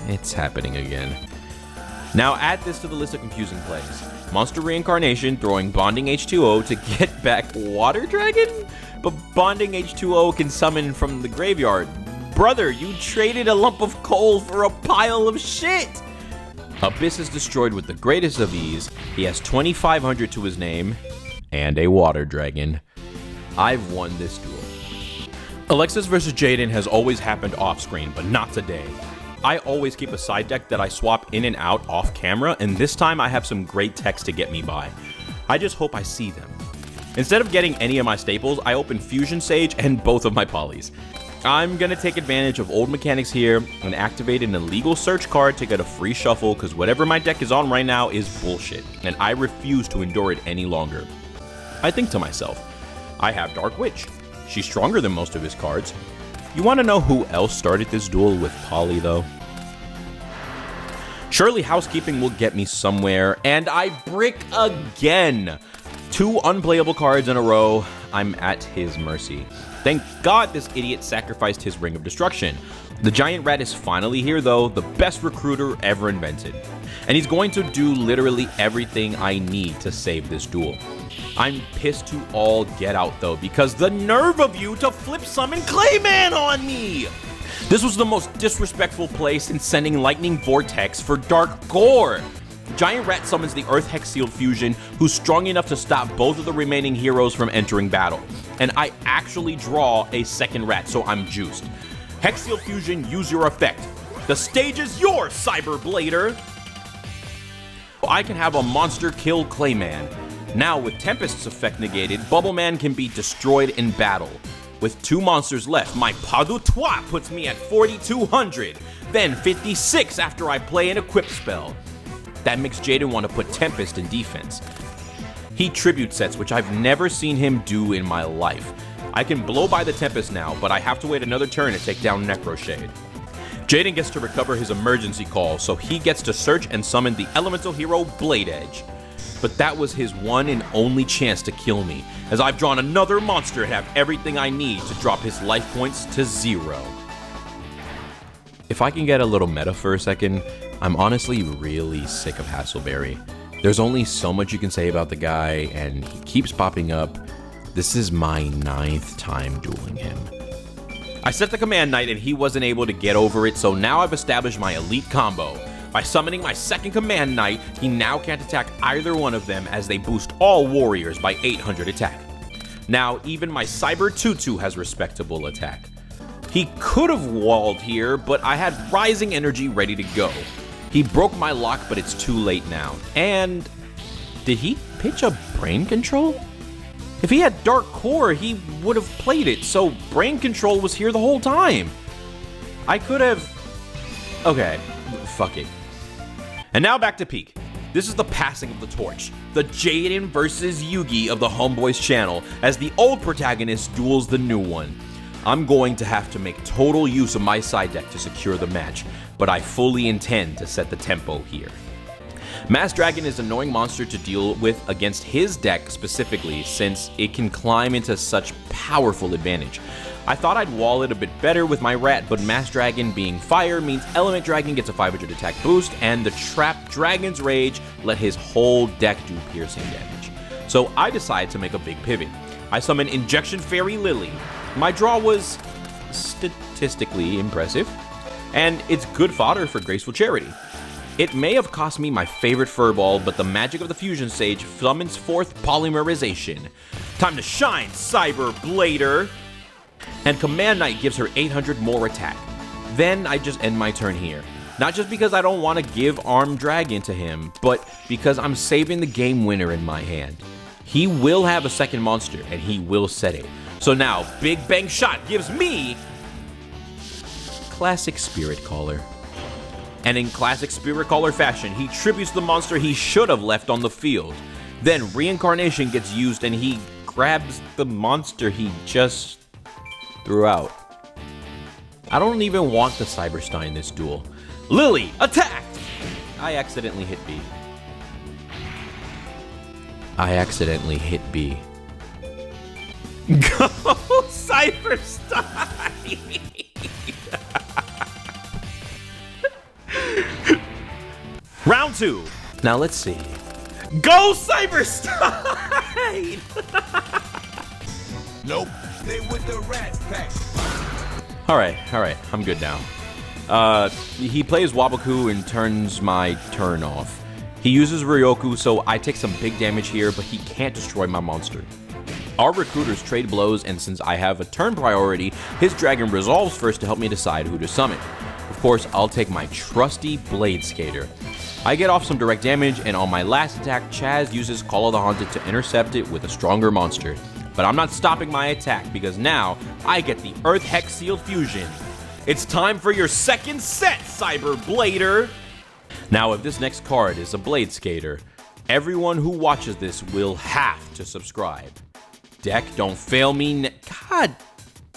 It's happening again. Now add this to the list of confusing plays. Monster Reincarnation throwing Bonding H2O to get back Water Dragon? But Bonding H2O can summon from the graveyard. Brother, you traded a lump of coal for a pile of shit! Abyss is destroyed with the greatest of ease. He has 2,500 to his name, and a Water Dragon. I've won this duel. Alexis vs. Jaden has always happened off-screen, but not today. I always keep a side deck that I swap in and out off camera, and this time I have some great techs to get me by. I just hope I see them. Instead of getting any of my staples, I open Fusion Sage and both of my polys. I'm gonna take advantage of old mechanics here and activate an illegal search card to get a free shuffle, because whatever my deck is on right now is bullshit, and I refuse to endure it any longer. I think to myself, I have Dark Witch. She's stronger than most of his cards. You want to know who else started this duel with Poly, though? Surely housekeeping will get me somewhere, and I brick again! 2 unplayable cards in a row. I'm at his mercy. Thank God this idiot sacrificed his Ring of Destruction. The giant rat is finally here, though, the best recruiter ever invented. And he's going to do literally everything I need to save this duel. I'm pissed to all get out, though, because the nerve of you to flip summon Clayman on me! This was the most disrespectful play since sending Lightning Vortex for Dark Gore. Giant Rat summons the Earth Hex Sealed Fusion, who's strong enough to stop both of the remaining heroes from entering battle. And I actually draw a second rat, so I'm juiced. Hex Sealed Fusion, use your effect. The stage is yours, Cyber Blader! I can have a monster kill Clayman. Now, with Tempest's effect negated, Bubbleman can be destroyed in battle. With 2 monsters left, my Pas de Trois puts me at 4,200, then 56 after I play an equip spell. That makes Jaden want to put Tempest in defense. He tribute sets, which I've never seen him do in my life. I can blow by the Tempest now, but I have to wait another turn to take down Necroshade. Jaden gets to recover his emergency call, so he gets to search and summon the elemental hero Blade Edge. But that was his one and only chance to kill me, as I've drawn another monster and have everything I need to drop his life points to 0. If I can get a little meta for a second, I'm honestly really sick of Hassleberry. There's only so much you can say about the guy, and he keeps popping up. This is my 9th time dueling him. I set the Command Knight and he wasn't able to get over it, so now I've established my elite combo. By summoning my second Command Knight, he now can't attack either one of them, as they boost all warriors by 800 attack. Now, even my Cyber Tutu has respectable attack. He could have walled here, but I had Rising Energy ready to go. He broke my lock, but it's too late now. And did he pitch a Brain Control? If he had Dark Core, he would have played it, so Brain Control was here the whole time. I could have... Okay, fuck it. And now back to Peak. This is the passing of the torch. The Jaden versus Yugi of the Homeboys channel, as the old protagonist duels the new one. I'm going to have to make total use of my side deck to secure the match, but I fully intend to set the tempo here. Mass Dragon is an annoying monster to deal with against his deck specifically, since it can climb into such powerful advantage. I thought I'd wall it a bit better with my rat, but Mass Dragon being fire means Element Dragon gets a 500 attack boost, and the Trapped Dragon's Rage let his whole deck do piercing damage. So I decide to make a big pivot. I summon Injection Fairy Lily. My draw was statistically impressive, and it's good fodder for Graceful Charity. It may have cost me my favorite furball, but the magic of the Fusion Sage summons forth Polymerization. Time to shine, Cyber Blader! And Command Knight gives her 800 more attack. Then I just end my turn here. Not just because I don't want to give Armed Dragon to him, but because I'm saving the game winner in my hand. He will have a second monster, and he will set it. So now, Big Bang Shot gives me... Classic Spirit Caller. And in classic Spirit Caller fashion, he tributes the monster he should have left on the field. Then reincarnation gets used and he grabs the monster he just threw out. I don't even want the Cyberstein this duel. Lily, attack! I accidentally hit B. Go, Cyberstein! Round 2. Now let's see. Go, Cyberstein! Nope. Stay with the rat pack. Alright, I'm good now. He plays Waboku and turns my turn off. He uses Ryoku, so I take some big damage here, but he can't destroy my monster. Our recruiters trade blows, and since I have a turn priority, his dragon resolves first to help me decide who to summon. Of course, I'll take my trusty Blade Skater. I get off some direct damage, and on my last attack, Chaz uses Call of the Haunted to intercept it with a stronger monster. But I'm not stopping my attack, because now I get the Earth Hex Sealed Fusion. It's time for your second set, Cyber Blader! Now, if this next card is a Blade Skater, everyone who watches this will have to subscribe. Deck, don't fail me. God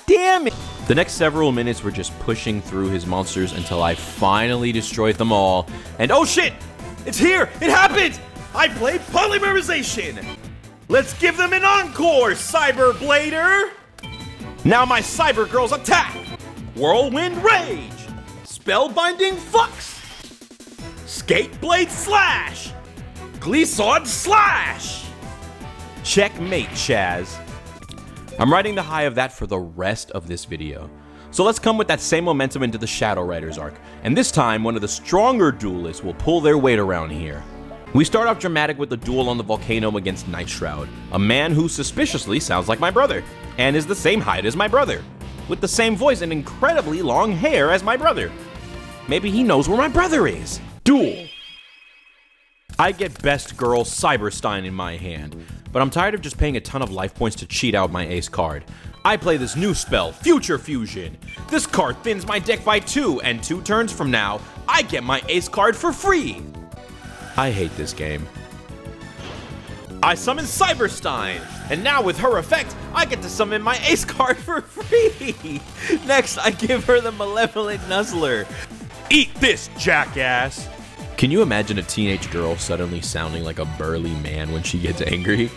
damn it! The next several minutes were just pushing through his monsters until I finally destroyed them all. And oh shit! It's here! It happened! I played Polymerization! Let's give them an encore, Cyber Blader! Now my Cyber Girls attack! Whirlwind Rage! Spellbinding Flux! Skate Blade Slash! Glisod Slash! Checkmate, Chaz. I'm riding the high of that for the rest of this video. So let's come with that same momentum into the Shadow Riders arc, and this time one of the stronger duelists will pull their weight around here. We start off dramatic with the duel on the volcano against Nightshroud, a man who suspiciously sounds like my brother, and is the same height as my brother, with the same voice and incredibly long hair as my brother. Maybe he knows where my brother is. Duel. I get Best Girl Cyberstein in my hand, but I'm tired of just paying a ton of life points to cheat out my ace card. I play this new spell, Future Fusion. This card thins my deck by 2, and 2 turns from now, I get my ace card for free. I hate this game. I summon Cyberstein, and now with her effect, I get to summon my ace card for free. Next, I give her the Malevolent Nuzzler. Eat this, jackass. Can you imagine a teenage girl suddenly sounding like a burly man when she gets angry?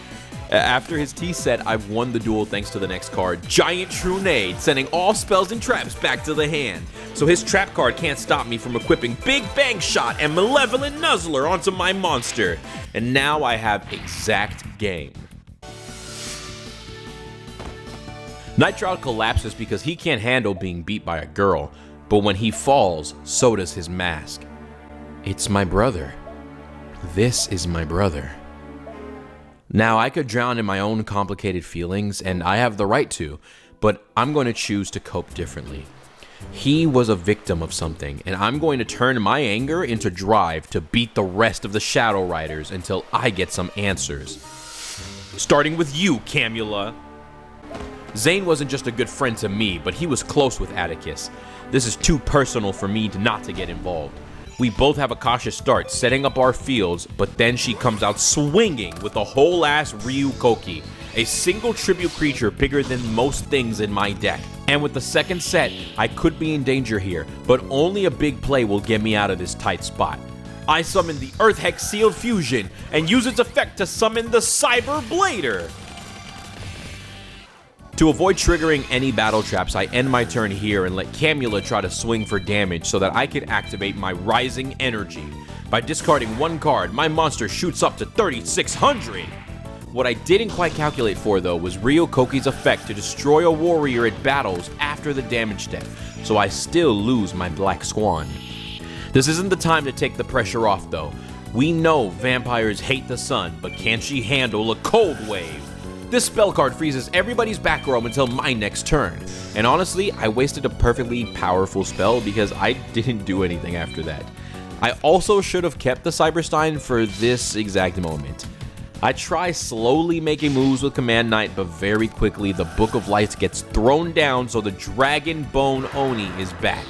After his T set, I've won the duel thanks to the next card, Giant Trunade, sending all spells and traps back to the hand. So his trap card can't stop me from equipping Big Bang Shot and Malevolent Nuzzler onto my monster. And now I have exact game. Nightshroud collapses because he can't handle being beat by a girl, but when he falls, so does his mask. It's my brother. This is my brother. Now, I could drown in my own complicated feelings, and I have the right to, but I'm going to choose to cope differently. He was a victim of something, and I'm going to turn my anger into drive to beat the rest of the Shadow Riders until I get some answers. Starting with you, Camula. Zane wasn't just a good friend to me, but he was close with Atticus. This is too personal for me not to get involved. We both have a cautious start, setting up our fields, but then she comes out swinging with a whole-ass Ryu Koki, a single tribute creature bigger than most things in my deck. And with the second set, I could be in danger here, but only a big play will get me out of this tight spot. I summon the Earth Hex Sealed Fusion, and use its effect to summon the Cyber Blader. To avoid triggering any battle traps, I end my turn here and let Camula try to swing for damage so that I can activate my Rising Energy. By discarding one card, my monster shoots up to 3,600! What I didn't quite calculate for though was Ryo Koki's effect to destroy a warrior at battles after the damage step, so I still lose my Black Swan. This isn't the time to take the pressure off though. We know vampires hate the sun, but can she handle a cold wave? This spell card freezes everybody's back row until my next turn. And honestly, I wasted a perfectly powerful spell because I didn't do anything after that. I also should have kept the Cyberstein for this exact moment. I try slowly making moves with Command Knight, but very quickly the Book of Lights gets thrown down so the Dragon Bone Oni is back.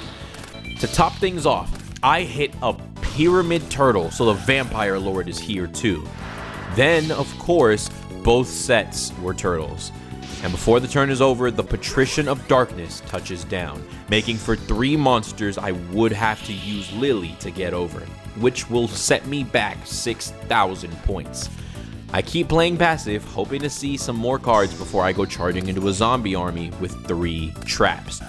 To top things off, I hit a pyramid turtle, so the vampire lord is here too. Then, of course, both sets were turtles. And before the turn is over, the Patrician of Darkness touches down, making for 3 monsters I would have to use Lily to get over, which will set me back 6,000 points. I keep playing passive, hoping to see some more cards before I go charging into a zombie army with 3 traps.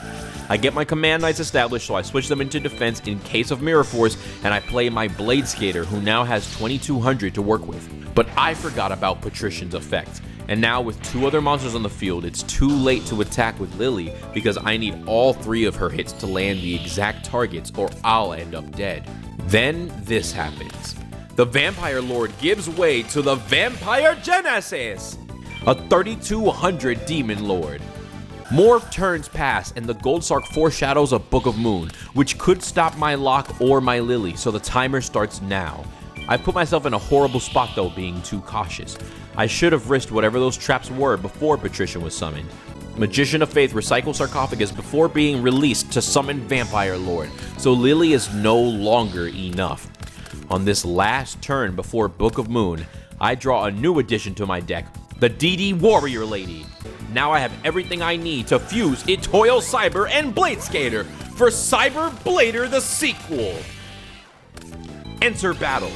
I get my command knights established, so I switch them into defense in case of Mirror Force, and I play my Blade Skater, who now has 2200 to work with. But I forgot about Patrician's effect, and now with 2 other monsters on the field, it's too late to attack with Lily because I need all 3 of her hits to land the exact targets or I'll end up dead. Then this happens. The Vampire Lord gives way to the Vampire Genesis, a 3200 Demon Lord. More turns pass, and the Gold Sark foreshadows a Book of Moon, which could stop my lock or my Lily, so the timer starts now. I put myself in a horrible spot though, being too cautious. I should have risked whatever those traps were before Patrician was summoned. Magician of Faith recycles Sarcophagus before being released to summon Vampire Lord, so Lily is no longer enough. On this last turn before Book of Moon, I draw a new addition to my deck, the DD Warrior Lady. Now I have everything I need to fuse Etoile Cyber and Blade Skater for Cyber Blader the sequel. Enter battle.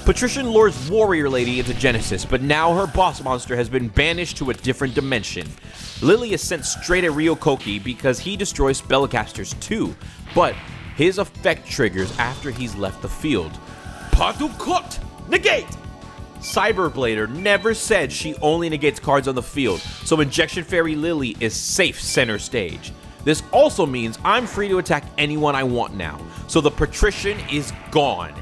Patrician lures Warrior Lady into Genesis, but now her boss monster has been banished to a different dimension. Lily is sent straight at Ryokoki because he destroys spellcasters too, but his effect triggers after he's left the field. Padukot! Negate! Cyberblader never said she only negates cards on the field, so Injection Fairy Lily is safe center stage. This also means I'm free to attack anyone I want now, so the Patrician is gone.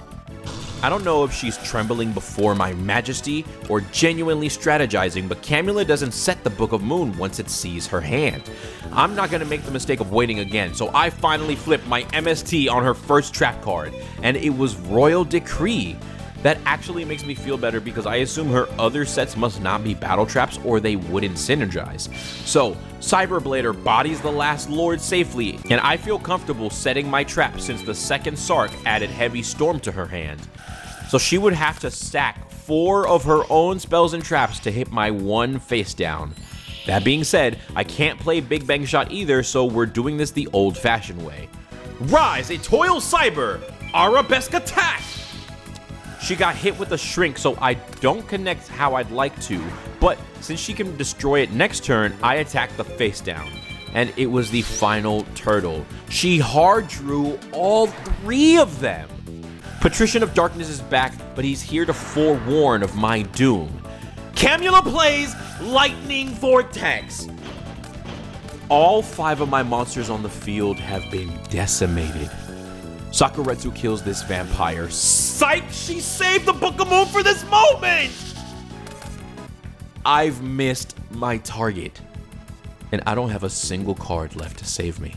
I don't know if she's trembling before my majesty or genuinely strategizing, but Camula doesn't set the Book of Moon once it sees her hand. I'm not going to make the mistake of waiting again, so I finally flipped my MST on her first trap card, and it was Royal Decree. That actually makes me feel better because I assume her other sets must not be battle traps or they wouldn't synergize. So, Cyberblader bodies the last lord safely, and I feel comfortable setting my trap since the second Sark added Heavy Storm to her hand. So she would have to stack 4 of her own spells and traps to hit my 1 face down. That being said, I can't play Big Bang Shot either, so we're doing this the old-fashioned way. Rise, Etoile Cyber! Arabesque Attack! She got hit with a shrink, so I don't connect how I'd like to, but since she can destroy it next turn, I attack the face down. And it was the final turtle. She hard drew all 3 of them. Patrician of Darkness is back, but he's here to forewarn of my doom. Camula plays Lightning Vortex. All 5 of my monsters on the field have been decimated. Sakuretsu kills this vampire. Psych! She saved the Book of Moon for this moment! I've missed my target, and I don't have a single card left to save me.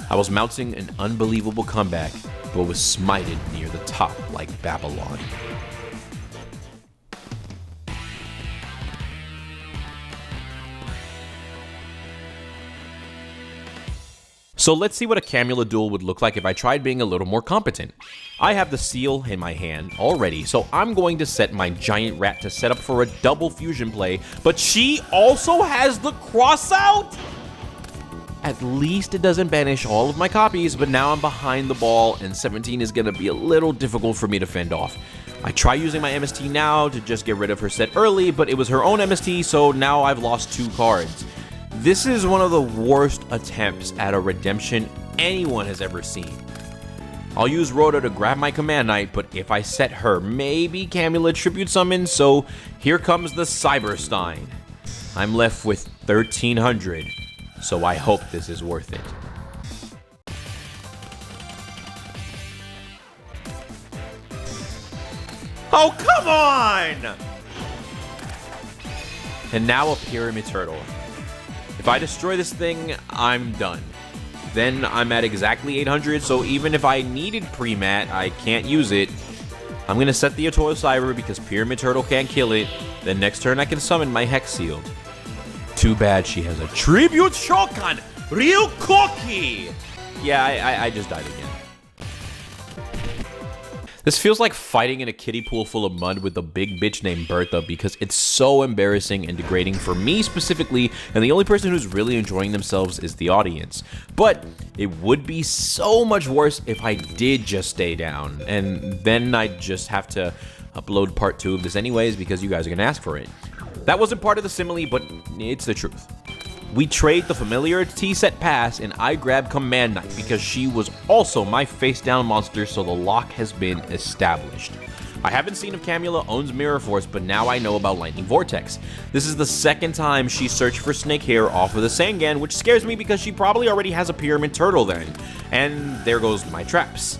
I was mounting an unbelievable comeback, but was smited near the top like Babylon. So let's see what a Camula duel would look like if I tried being a little more competent. I have the seal in my hand already, so I'm going to set my giant rat to set up for a double fusion play, but she also has the cross out? At least it doesn't banish all of my copies, but now I'm behind the ball and 17 is gonna be a little difficult for me to fend off. I try using my MST now to just get rid of her set early, but it was her own MST, so now I've lost 2 cards. This is one of the worst attempts at a redemption anyone has ever seen. I'll use Rhoda to grab my command knight, but if I set her, maybe Camula tribute summon, so here comes the Cyberstein. I'm left with 1300, so I hope this is worth it. Oh, come on! And now a Pyramid Turtle. If I destroy this thing, I'm done. Then I'm at exactly 800, so even if I needed pre-mat, I can't use it. I'm going to set the Etoile Cyber because Pyramid Turtle can't kill it. Then next turn I can summon my Hex Sealed. Too bad she has a Tribute Shokan! Ryokoki! Yeah, I just died again. This feels like fighting in a kiddie pool full of mud with a big bitch named Bertha because it's so embarrassing and degrading for me specifically, and the only person who's really enjoying themselves is the audience. But it would be so much worse if I did just stay down, and then I'd just have to upload part 2 of this anyways because you guys are gonna ask for it. That wasn't part of the simile, but it's the truth. We trade the familiar T-set pass, and I grab Command Knight because she was also my face-down monster, so the lock has been established. I haven't seen if Camula owns Mirror Force, but now I know about Lightning Vortex. This is the second time she searched for snake hair off of the Sangan, which scares me because she probably already has a Pyramid Turtle then. And there goes my traps.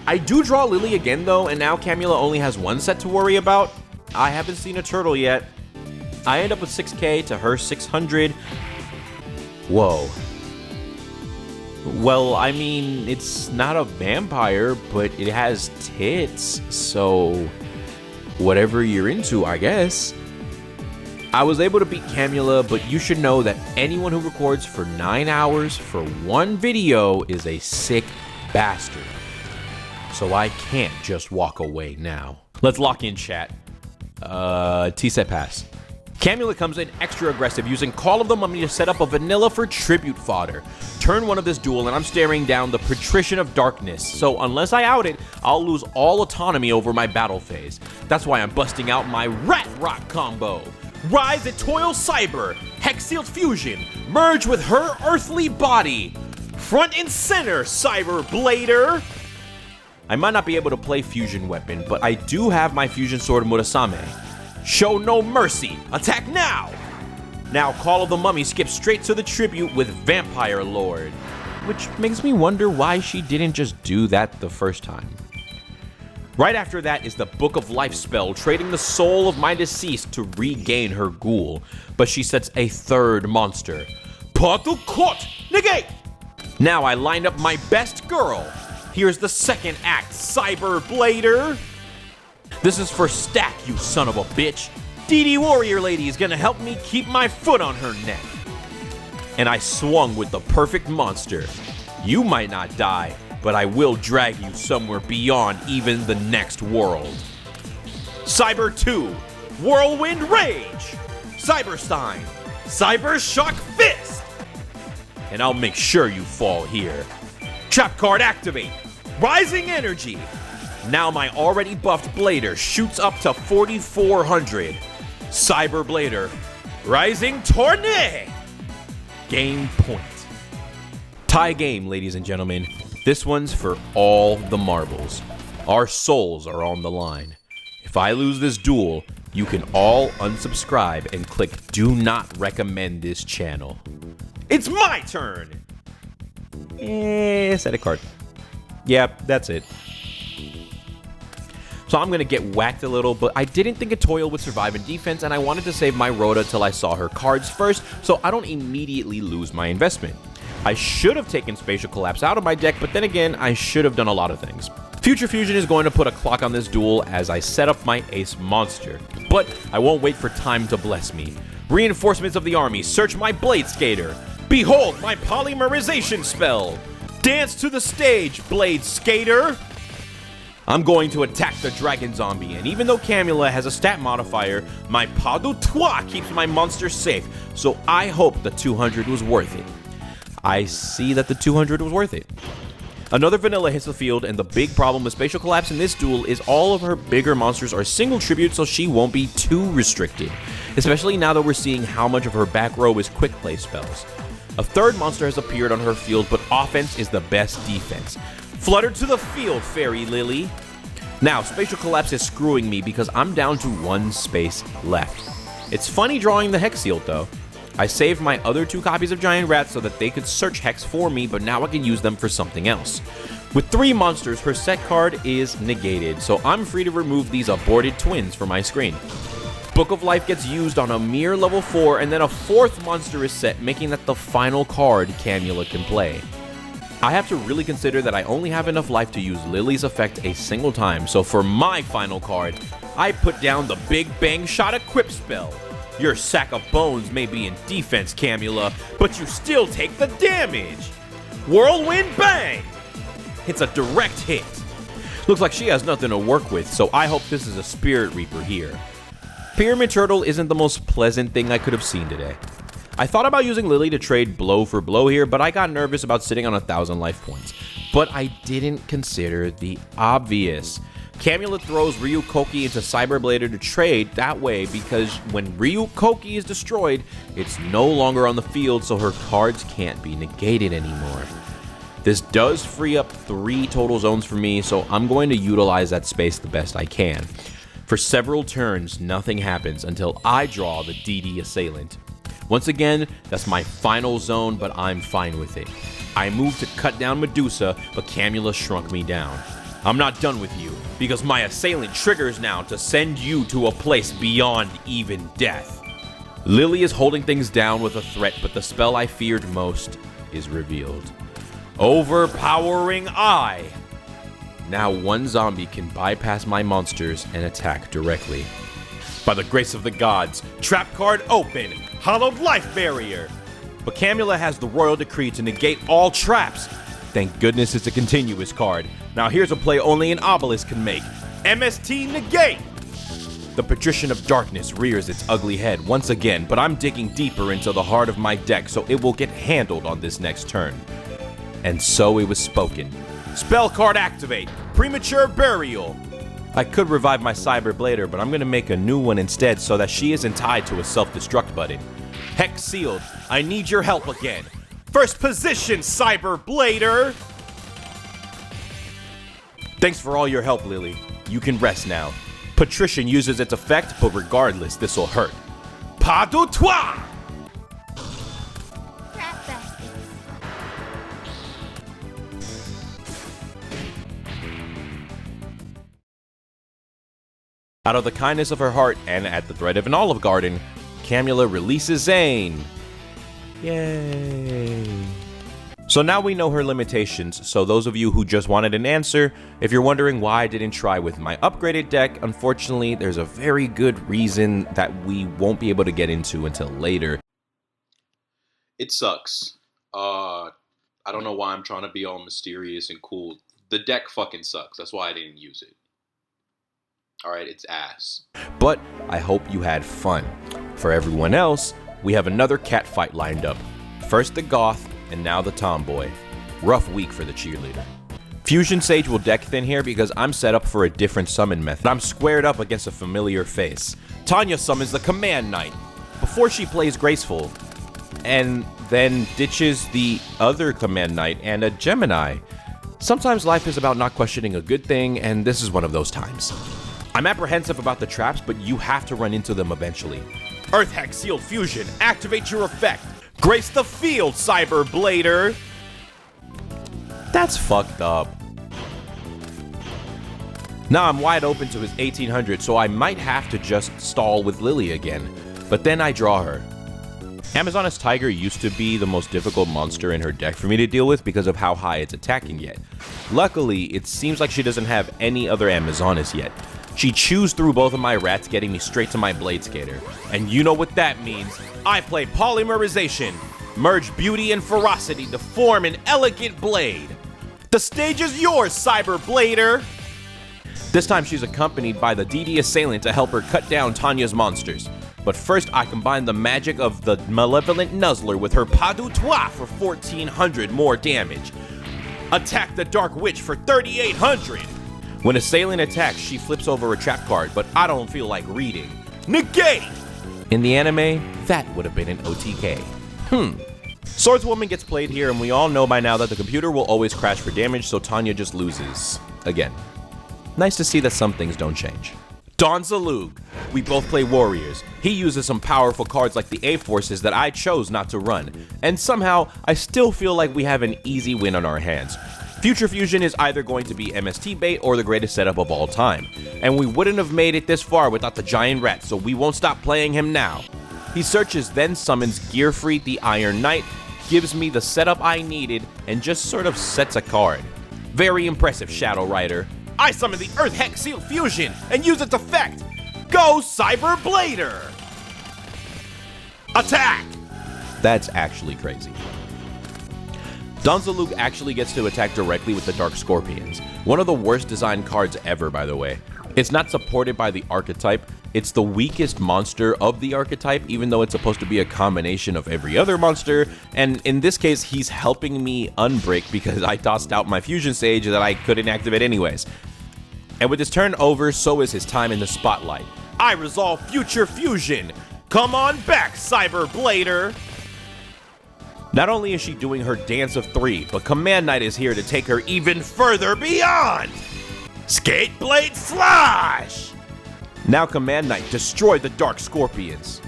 I do draw Lily again though, and now Camula only has 1 set to worry about. I haven't seen a turtle yet. I end up with 6k to her 600. Whoa. Well, I mean, it's not a vampire, but it has tits, so whatever you're into, I guess. I was able to beat Camula, but you should know that anyone who records for 9 hours for 1 video is a sick bastard. So I can't just walk away now. Let's lock in, chat. T-set pass. Camula comes in extra aggressive, using Call of the Mummy to set up a vanilla for tribute fodder. Turn 1 of this duel, and I'm staring down the Patrician of Darkness, so unless I out it, I'll lose all autonomy over my battle phase. That's why I'm busting out my Rat Rock combo. Rise at Toil Cyber, Hex-Sealed Fusion, merge with her earthly body. Front and center, Cyber Blader. I might not be able to play Fusion Weapon, but I do have my Fusion Sword Murasame. Show no mercy. Attack now! Now Call of the Mummy skips straight to the tribute with Vampire Lord, which makes me wonder why she didn't just do that the first time. Right after that is the Book of Life spell, trading the soul of my deceased to regain her ghoul, but she sets a 3rd monster. Portal Court! Negate! Now I lined up my best girl. Here's the 2nd act, Cyber Blader. This is for Stack, you son of a bitch. DD Warrior Lady is gonna help me keep my foot on her neck. And I swung with the perfect monster. You might not die, but I will drag you somewhere beyond even the next world. Cyber 2, Whirlwind Rage. Cyberstein, Cyber Shock Fist. And I'll make sure you fall here. Trap card activate, Rising Energy. Now my already buffed Blader shoots up to 4,400. Cyber Blader, Rising Tournay. Game point. Tie game, ladies and gentlemen. This one's for all the marbles. Our souls are on the line. If I lose this duel, you can all unsubscribe and click do not recommend this channel. It's my turn. Set a card. Yep, that's it. So I'm going to get whacked a little, but I didn't think a Toil would survive in defense, and I wanted to save my Rhoda till I saw her cards first, so I don't immediately lose my investment. I should have taken Spatial Collapse out of my deck, but then again, I should have done a lot of things. Future Fusion is going to put a clock on this duel as I set up my ace monster, but I won't wait for time to bless me. Reinforcements of the army, search my Blade Skater. Behold my polymerization spell. Dance to the stage, Blade Skater. I'm going to attack the Dragon Zombie, and even though Camula has a stat modifier, my Pas de Trois keeps my monster safe, so I hope the 200 was worth it. I see that the 200 was worth it. Another vanilla hits the field, and the big problem with Spatial Collapse in this duel is all of her bigger monsters are single tribute, so she won't be too restricted, especially now that we're seeing how much of her back row is quick play spells. A 3rd monster has appeared on her field, but offense is the best defense. Flutter to the field, Fairy Lily. Now, Spatial Collapse is screwing me because I'm down to 1 space left. It's funny drawing the Hex Sealed though. I saved my other 2 copies of Giant Rat so that they could search Hex for me, but now I can use them for something else. With 3 monsters, her set card is negated, so I'm free to remove these aborted twins from my screen. Book of Life gets used on a mere level 4, and then a 4th monster is set, making that the final card Camula can play. I have to really consider that I only have enough life to use Lily's effect a single time, so for my final card, I put down the Big Bang Shot Equip spell. Your sack of bones may be in defense, Camula, but you still take the damage. Whirlwind Bang! It's a direct hit. Looks like she has nothing to work with, so I hope this is a Spirit Reaper here. Pyramid Turtle isn't the most pleasant thing I could have seen today. I thought about using Lily to trade blow for blow here, but I got nervous about sitting on 1,000 life points. But I didn't consider the obvious. Camula throws Ryu Koki into Cyberblader to trade that way because when Ryu Koki is destroyed, it's no longer on the field, so her cards can't be negated anymore. This does free up 3 total zones for me, so I'm going to utilize that space the best I can. For several turns, nothing happens until I draw the DD Assailant. Once again, that's my final zone, but I'm fine with it. I moved to cut down Medusa, but Camula shrunk me down. I'm not done with you, because my Assailant triggers now to send you to a place beyond even death. Lily is holding things down with a threat, but the spell I feared most is revealed. Overpowering Eye! Now one zombie can bypass my monsters and attack directly. By the grace of the gods, trap card open, hollowed life barrier. But Camula has the royal decree to negate all traps. Thank goodness it's a continuous card. Now here's a play only an Obelisk can make. MST negate! The Patrician of Darkness rears its ugly head once again, but I'm digging deeper into the heart of my deck so it will get handled on this next turn. And so it was spoken. Spell card activate, Premature Burial. I could revive my Cyberblader, but I'm going to make a new one instead so that she isn't tied to a self-destruct button. Hex sealed, I need your help again. First position, Cyberblader! Thanks for all your help, Lily. You can rest now. Patrician uses its effect, but regardless, this'll hurt. Pas de toi! Out of the kindness of her heart and at the threat of an Olive Garden, Camula releases Zane. Yay. So now we know her limitations, so those of you who just wanted an answer, if you're wondering why I didn't try with my upgraded deck, unfortunately there's a very good reason that we won't be able to get into until later. It sucks. I don't know why I'm trying to be all mysterious and cool. The deck fucking sucks, that's why I didn't use it. Alright, it's ass. But I hope you had fun. For everyone else, we have another cat fight lined up. First the Goth, and now the Tomboy. Rough week for the cheerleader. Fusion Sage will deck thin here because I'm set up for a different summon method. I'm squared up against a familiar face. Tanya summons the Command Knight before she plays Graceful, and then ditches the other Command Knight and a Gemini. Sometimes life is about not questioning a good thing, and this is one of those times. I'm apprehensive about the traps, but you have to run into them eventually. Earth Hex Sealed Fusion, activate your effect. Grace the field, Cyberblader. That's fucked up. Now I'm wide open to his 1800, so I might have to just stall with Lily again. But then I draw her. Amazoness Tiger used to be the most difficult monster in her deck for me to deal with because of how high it's attacking yet. Luckily, it seems like she doesn't have any other Amazoness yet. She chews through both of my rats, getting me straight to my Blade Skater. And you know what that means. I play Polymerization. Merge beauty and ferocity to form an elegant blade. The stage is yours, Cyberblader! This time she's accompanied by the DD Assailant to help her cut down Tanya's monsters. But first I combine the magic of the Malevolent Nuzzler with her Pas de Toi for 1400 more damage. Attack the Dark Witch for 3800! When Assailant attacks, she flips over a trap card, but I don't feel like reading. Negate! In the anime, that would have been an OTK. Swordswoman gets played here, and we all know by now that the computer will always crash for damage, so Tanya just loses. Again. Nice to see that some things don't change. Don Zalug. We both play warriors. He uses some powerful cards like the A-Forces that I chose not to run, and somehow I still feel like we have an easy win on our hands. Future Fusion is either going to be MST bait or the greatest setup of all time, and we wouldn't have made it this far without the giant rat, so we won't stop playing him now. He searches, then summons Gearfried the Iron Knight, gives me the setup I needed, and just sort of sets a card. Very impressive, Shadow Rider. I summon the Earth Hex Sealed Fusion and use its effect. Go Cyberblader! Attack! That's actually crazy. Donzaluk actually gets to attack directly with the Dark Scorpions, one of the worst designed cards ever, by the way. It's not supported by the archetype, it's the weakest monster of the archetype, even though it's supposed to be a combination of every other monster, and in this case, he's helping me unbreak because I tossed out my fusion sage that I couldn't activate anyways. And with his turn over, so is his time in the spotlight. I resolve future fusion! Come on back, Cyber Blader! Not only is she doing her dance of 3, but Command Knight is here to take her even further beyond! Skate Blade Slash! Now Command Knight destroy the Dark Scorpions.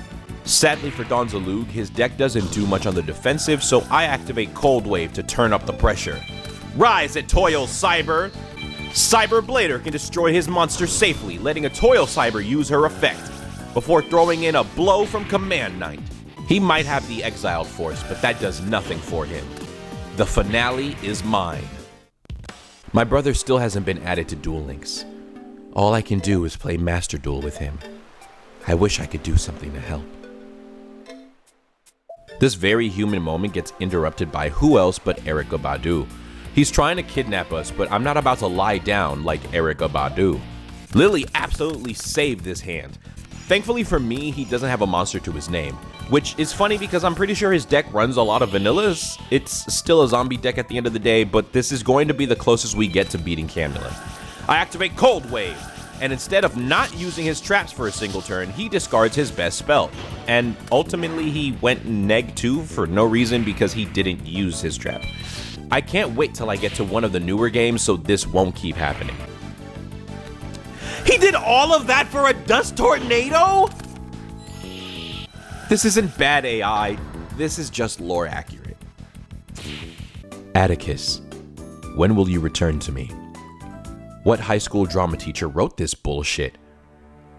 Sadly for Donzaluk, his deck doesn't do much on the defensive, so I activate Cold Wave to turn up the pressure. Rise at Toil Cyber! Cyber Blader can destroy his monster safely, letting a Toil Cyber use her effect, before throwing in a blow from Command Knight. He might have the exiled force, but that does nothing for him. The finale is mine. My brother still hasn't been added to Duel Links. All I can do is play Master Duel with him. I wish I could do something to help. This very human moment gets interrupted by who else but Erykah Badu. He's trying to kidnap us, but I'm not about to lie down like Erykah Badu. Lily absolutely saved this hand. Thankfully for me, he doesn't have a monster to his name, which is funny because I'm pretty sure his deck runs a lot of vanillas. It's still a zombie deck at the end of the day, but this is going to be the closest we get to beating Camilla. I activate Cold Wave, and instead of not using his traps for a single turn, he discards his best spell. And ultimately, he went -2 for no reason because he didn't use his trap. I can't wait till I get to one of the newer games so this won't keep happening. He did all of that for a Dust Tornado? This isn't bad AI, this is just lore accurate. Atticus, when will you return to me? What high school drama teacher wrote this bullshit?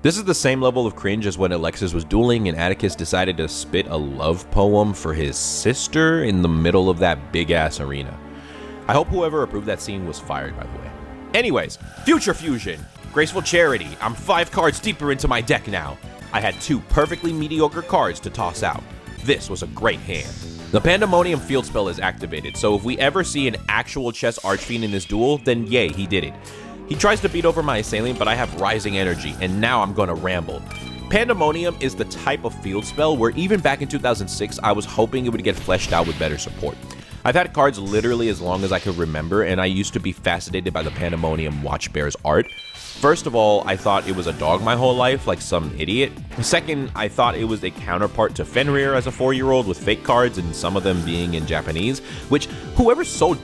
This is the same level of cringe as when Alexis was dueling and Atticus decided to spit a love poem for his sister in the middle of that big ass arena. I hope whoever approved that scene was fired, by the way. Anyways, Future Fusion. Graceful Charity, I'm 5 cards deeper into my deck now. I had 2 perfectly mediocre cards to toss out. This was a great hand. The Pandemonium field spell is activated, so if we ever see an actual chess archfiend in this duel, then yay, he did it. He tries to beat over my assailant, but I have Rising Energy, and now I'm gonna ramble. Pandemonium is the type of field spell where even back in 2006, I was hoping it would get fleshed out with better support. I've had cards literally as long as I could remember, and I used to be fascinated by the Pandemonium Watch Bear's art. First of all, I thought it was a dog my whole life, like some idiot. Second, I thought it was a counterpart to Fenrir as a 4-year-old with fake cards and some of them being in Japanese, which whoever sold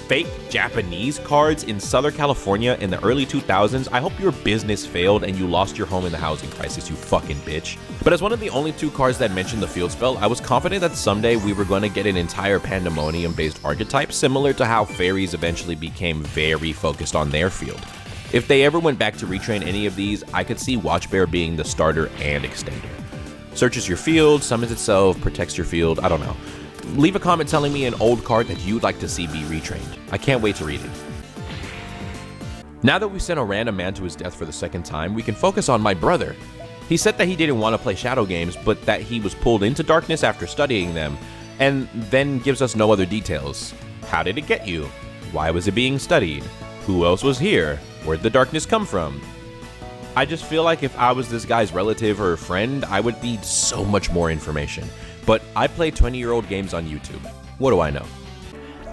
fake Japanese cards in Southern California in the early 2000s, I hope your business failed and you lost your home in the housing crisis, you fucking bitch. But as one of the only 2 cards that mentioned the field spell, I was confident that someday we were going to get an entire Pandemonium-based archetype, similar to how fairies eventually became very focused on their field. If they ever went back to retrain any of these, I could see Watchbear being the starter and extender. Searches your field, summons itself, protects your field, I don't know. Leave a comment telling me an old card that you'd like to see be retrained. I can't wait to read it. Now that we sent a random man to his death for the 2nd time, we can focus on my brother. He said that he didn't want to play shadow games, but that he was pulled into darkness after studying them, and then gives us no other details. How did it get you? Why was it being studied? Who else was here? Where'd the darkness come from? I just feel like if I was this guy's relative or friend, I would need so much more information. But I play 20-year-old games on YouTube. What do I know?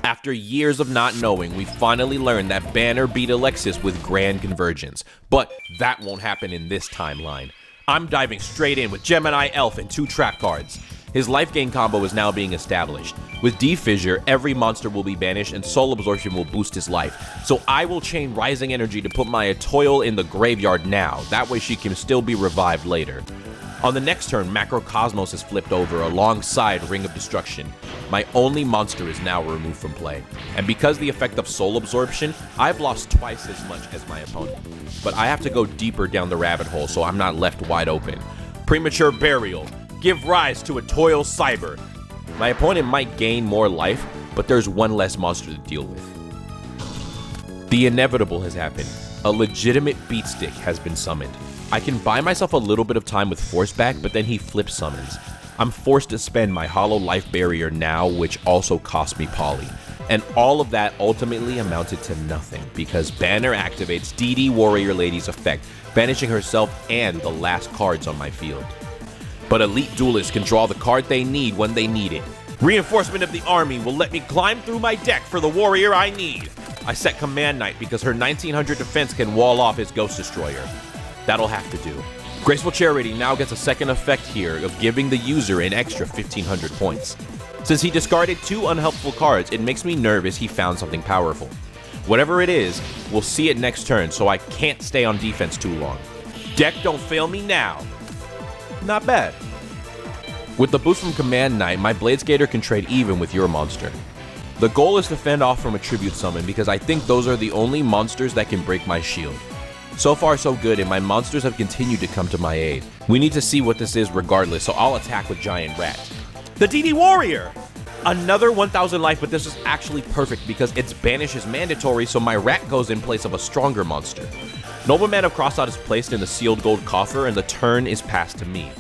After years of not knowing, we finally learned that Banner beat Alexis with Grand Convergence. But that won't happen in this timeline. I'm diving straight in with Gemini Elf and 2 trap cards. His life gain combo is now being established. With Defissure, every monster will be banished and Soul Absorption will boost his life. So I will chain Rising Energy to put my Toil in the graveyard now. That way she can still be revived later. On the next turn, Macrocosmos is flipped over alongside Ring of Destruction. My only monster is now removed from play. And because the effect of Soul Absorption, I've lost twice as much as my opponent. But I have to go deeper down the rabbit hole so I'm not left wide open. Premature Burial. Give rise to a Toil Cyber. My opponent might gain more life, but there's one less monster to deal with. The inevitable has happened. A legitimate beatstick has been summoned. I can buy myself a little bit of time with Force back, but then he flip summons. I'm forced to spend my Hollow Life Barrier now, which also costs me Poly. And all of that ultimately amounted to nothing because Banner activates DD Warrior Lady's effect, banishing herself and the last cards on my field. But Elite Duelists can draw the card they need when they need it. Reinforcement of the army will let me climb through my deck for the warrior I need. I set Command Knight because her 1900 defense can wall off his Ghost Destroyer. That'll have to do. Graceful Charity now gets a second effect here of giving the user an extra 1500 points. Since he discarded 2 unhelpful cards, it makes me nervous he found something powerful. Whatever it is, we'll see it next turn, so I can't stay on defense too long. Deck don't fail me now. Not bad. With the boost from Command Knight, my Bladeskater can trade even with your monster. The goal is to fend off from a Tribute Summon because I think those are the only monsters that can break my shield. So far so good, and my monsters have continued to come to my aid. We need to see what this is regardless, so I'll attack with Giant Rat. The DD Warrior! Another 1000 life, but this is actually perfect because its banish is mandatory, so my rat goes in place of a stronger monster. Nobleman of Crossout is placed in the sealed gold coffer, and the turn is passed to me.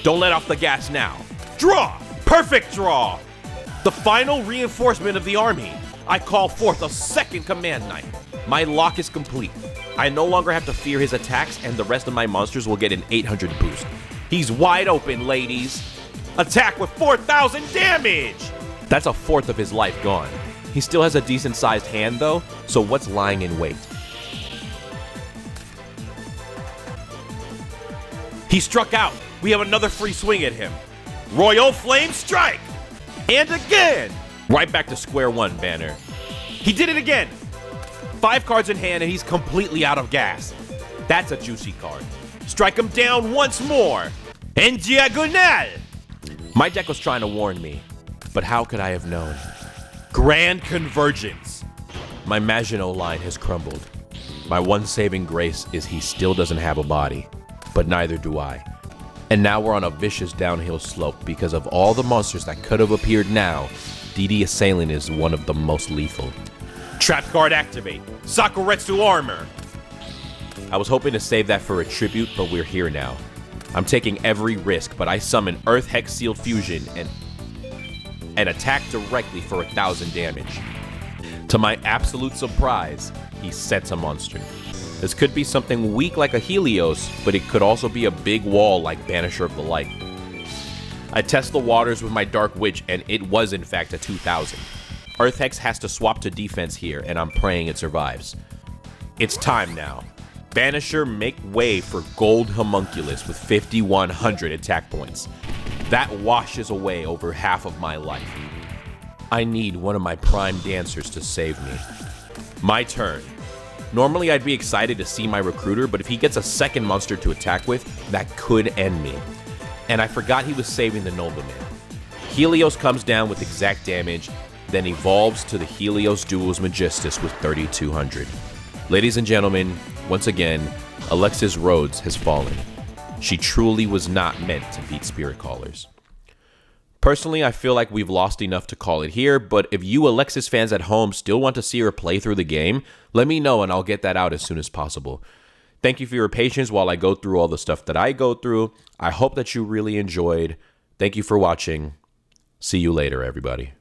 Don't let off the gas now. Draw! Perfect draw! The final reinforcement of the army. I call forth a second Command Knight. My lock is complete. I no longer have to fear his attacks, and the rest of my monsters will get an 800 boost. He's wide open, ladies. Attack with 4000 damage! That's a fourth of his life gone. He still has a decent sized hand though, so what's lying in wait? He struck out. We have another free swing at him. Royal Flame Strike! And again! Right back to square one, Banner. He did it again! 5 cards in hand and he's completely out of gas. That's a juicy card. Strike him down once more! En diagonal! My deck was trying to warn me, but how could I have known? Grand Convergence! My Maginot line has crumbled. My one saving grace is he still doesn't have a body, but neither do I. And now we're on a vicious downhill slope because of all the monsters that could have appeared now. DD Assailant is one of the most lethal. Trap card activate. Sakuretsu Armor. I was hoping to save that for a tribute, but we're here now. I'm taking every risk, but I summon Earth Hex Sealed Fusion and attack directly for 1000 damage. To my absolute surprise, he sets a monster. This could be something weak like a Helios, but it could also be a big wall like Banisher of the Light. I test the waters with my Dark Witch, and it was in fact a 2000. Earth Hex has to swap to defense here, and I'm praying it survives. It's time now. Banisher, make way for Gold Homunculus with 5100 attack points. That washes away over half of my life. I need one of my prime dancers to save me. My turn. Normally I'd be excited to see my recruiter, but if he gets a second monster to attack with, that could end me. And I forgot he was saving the Nobleman. Helios comes down with exact damage, then evolves to the Helios Duels Magistus with 3200. Ladies and gentlemen, once again, Alexis Rhodes has fallen. She truly was not meant to beat Spirit Callers. Personally, I feel like we've lost enough to call it here, but if you Alexis fans at home still want to see her play through the game, let me know and I'll get that out as soon as possible. Thank you for your patience while I go through all the stuff that I go through. I hope that you really enjoyed. Thank you for watching. See you later, everybody.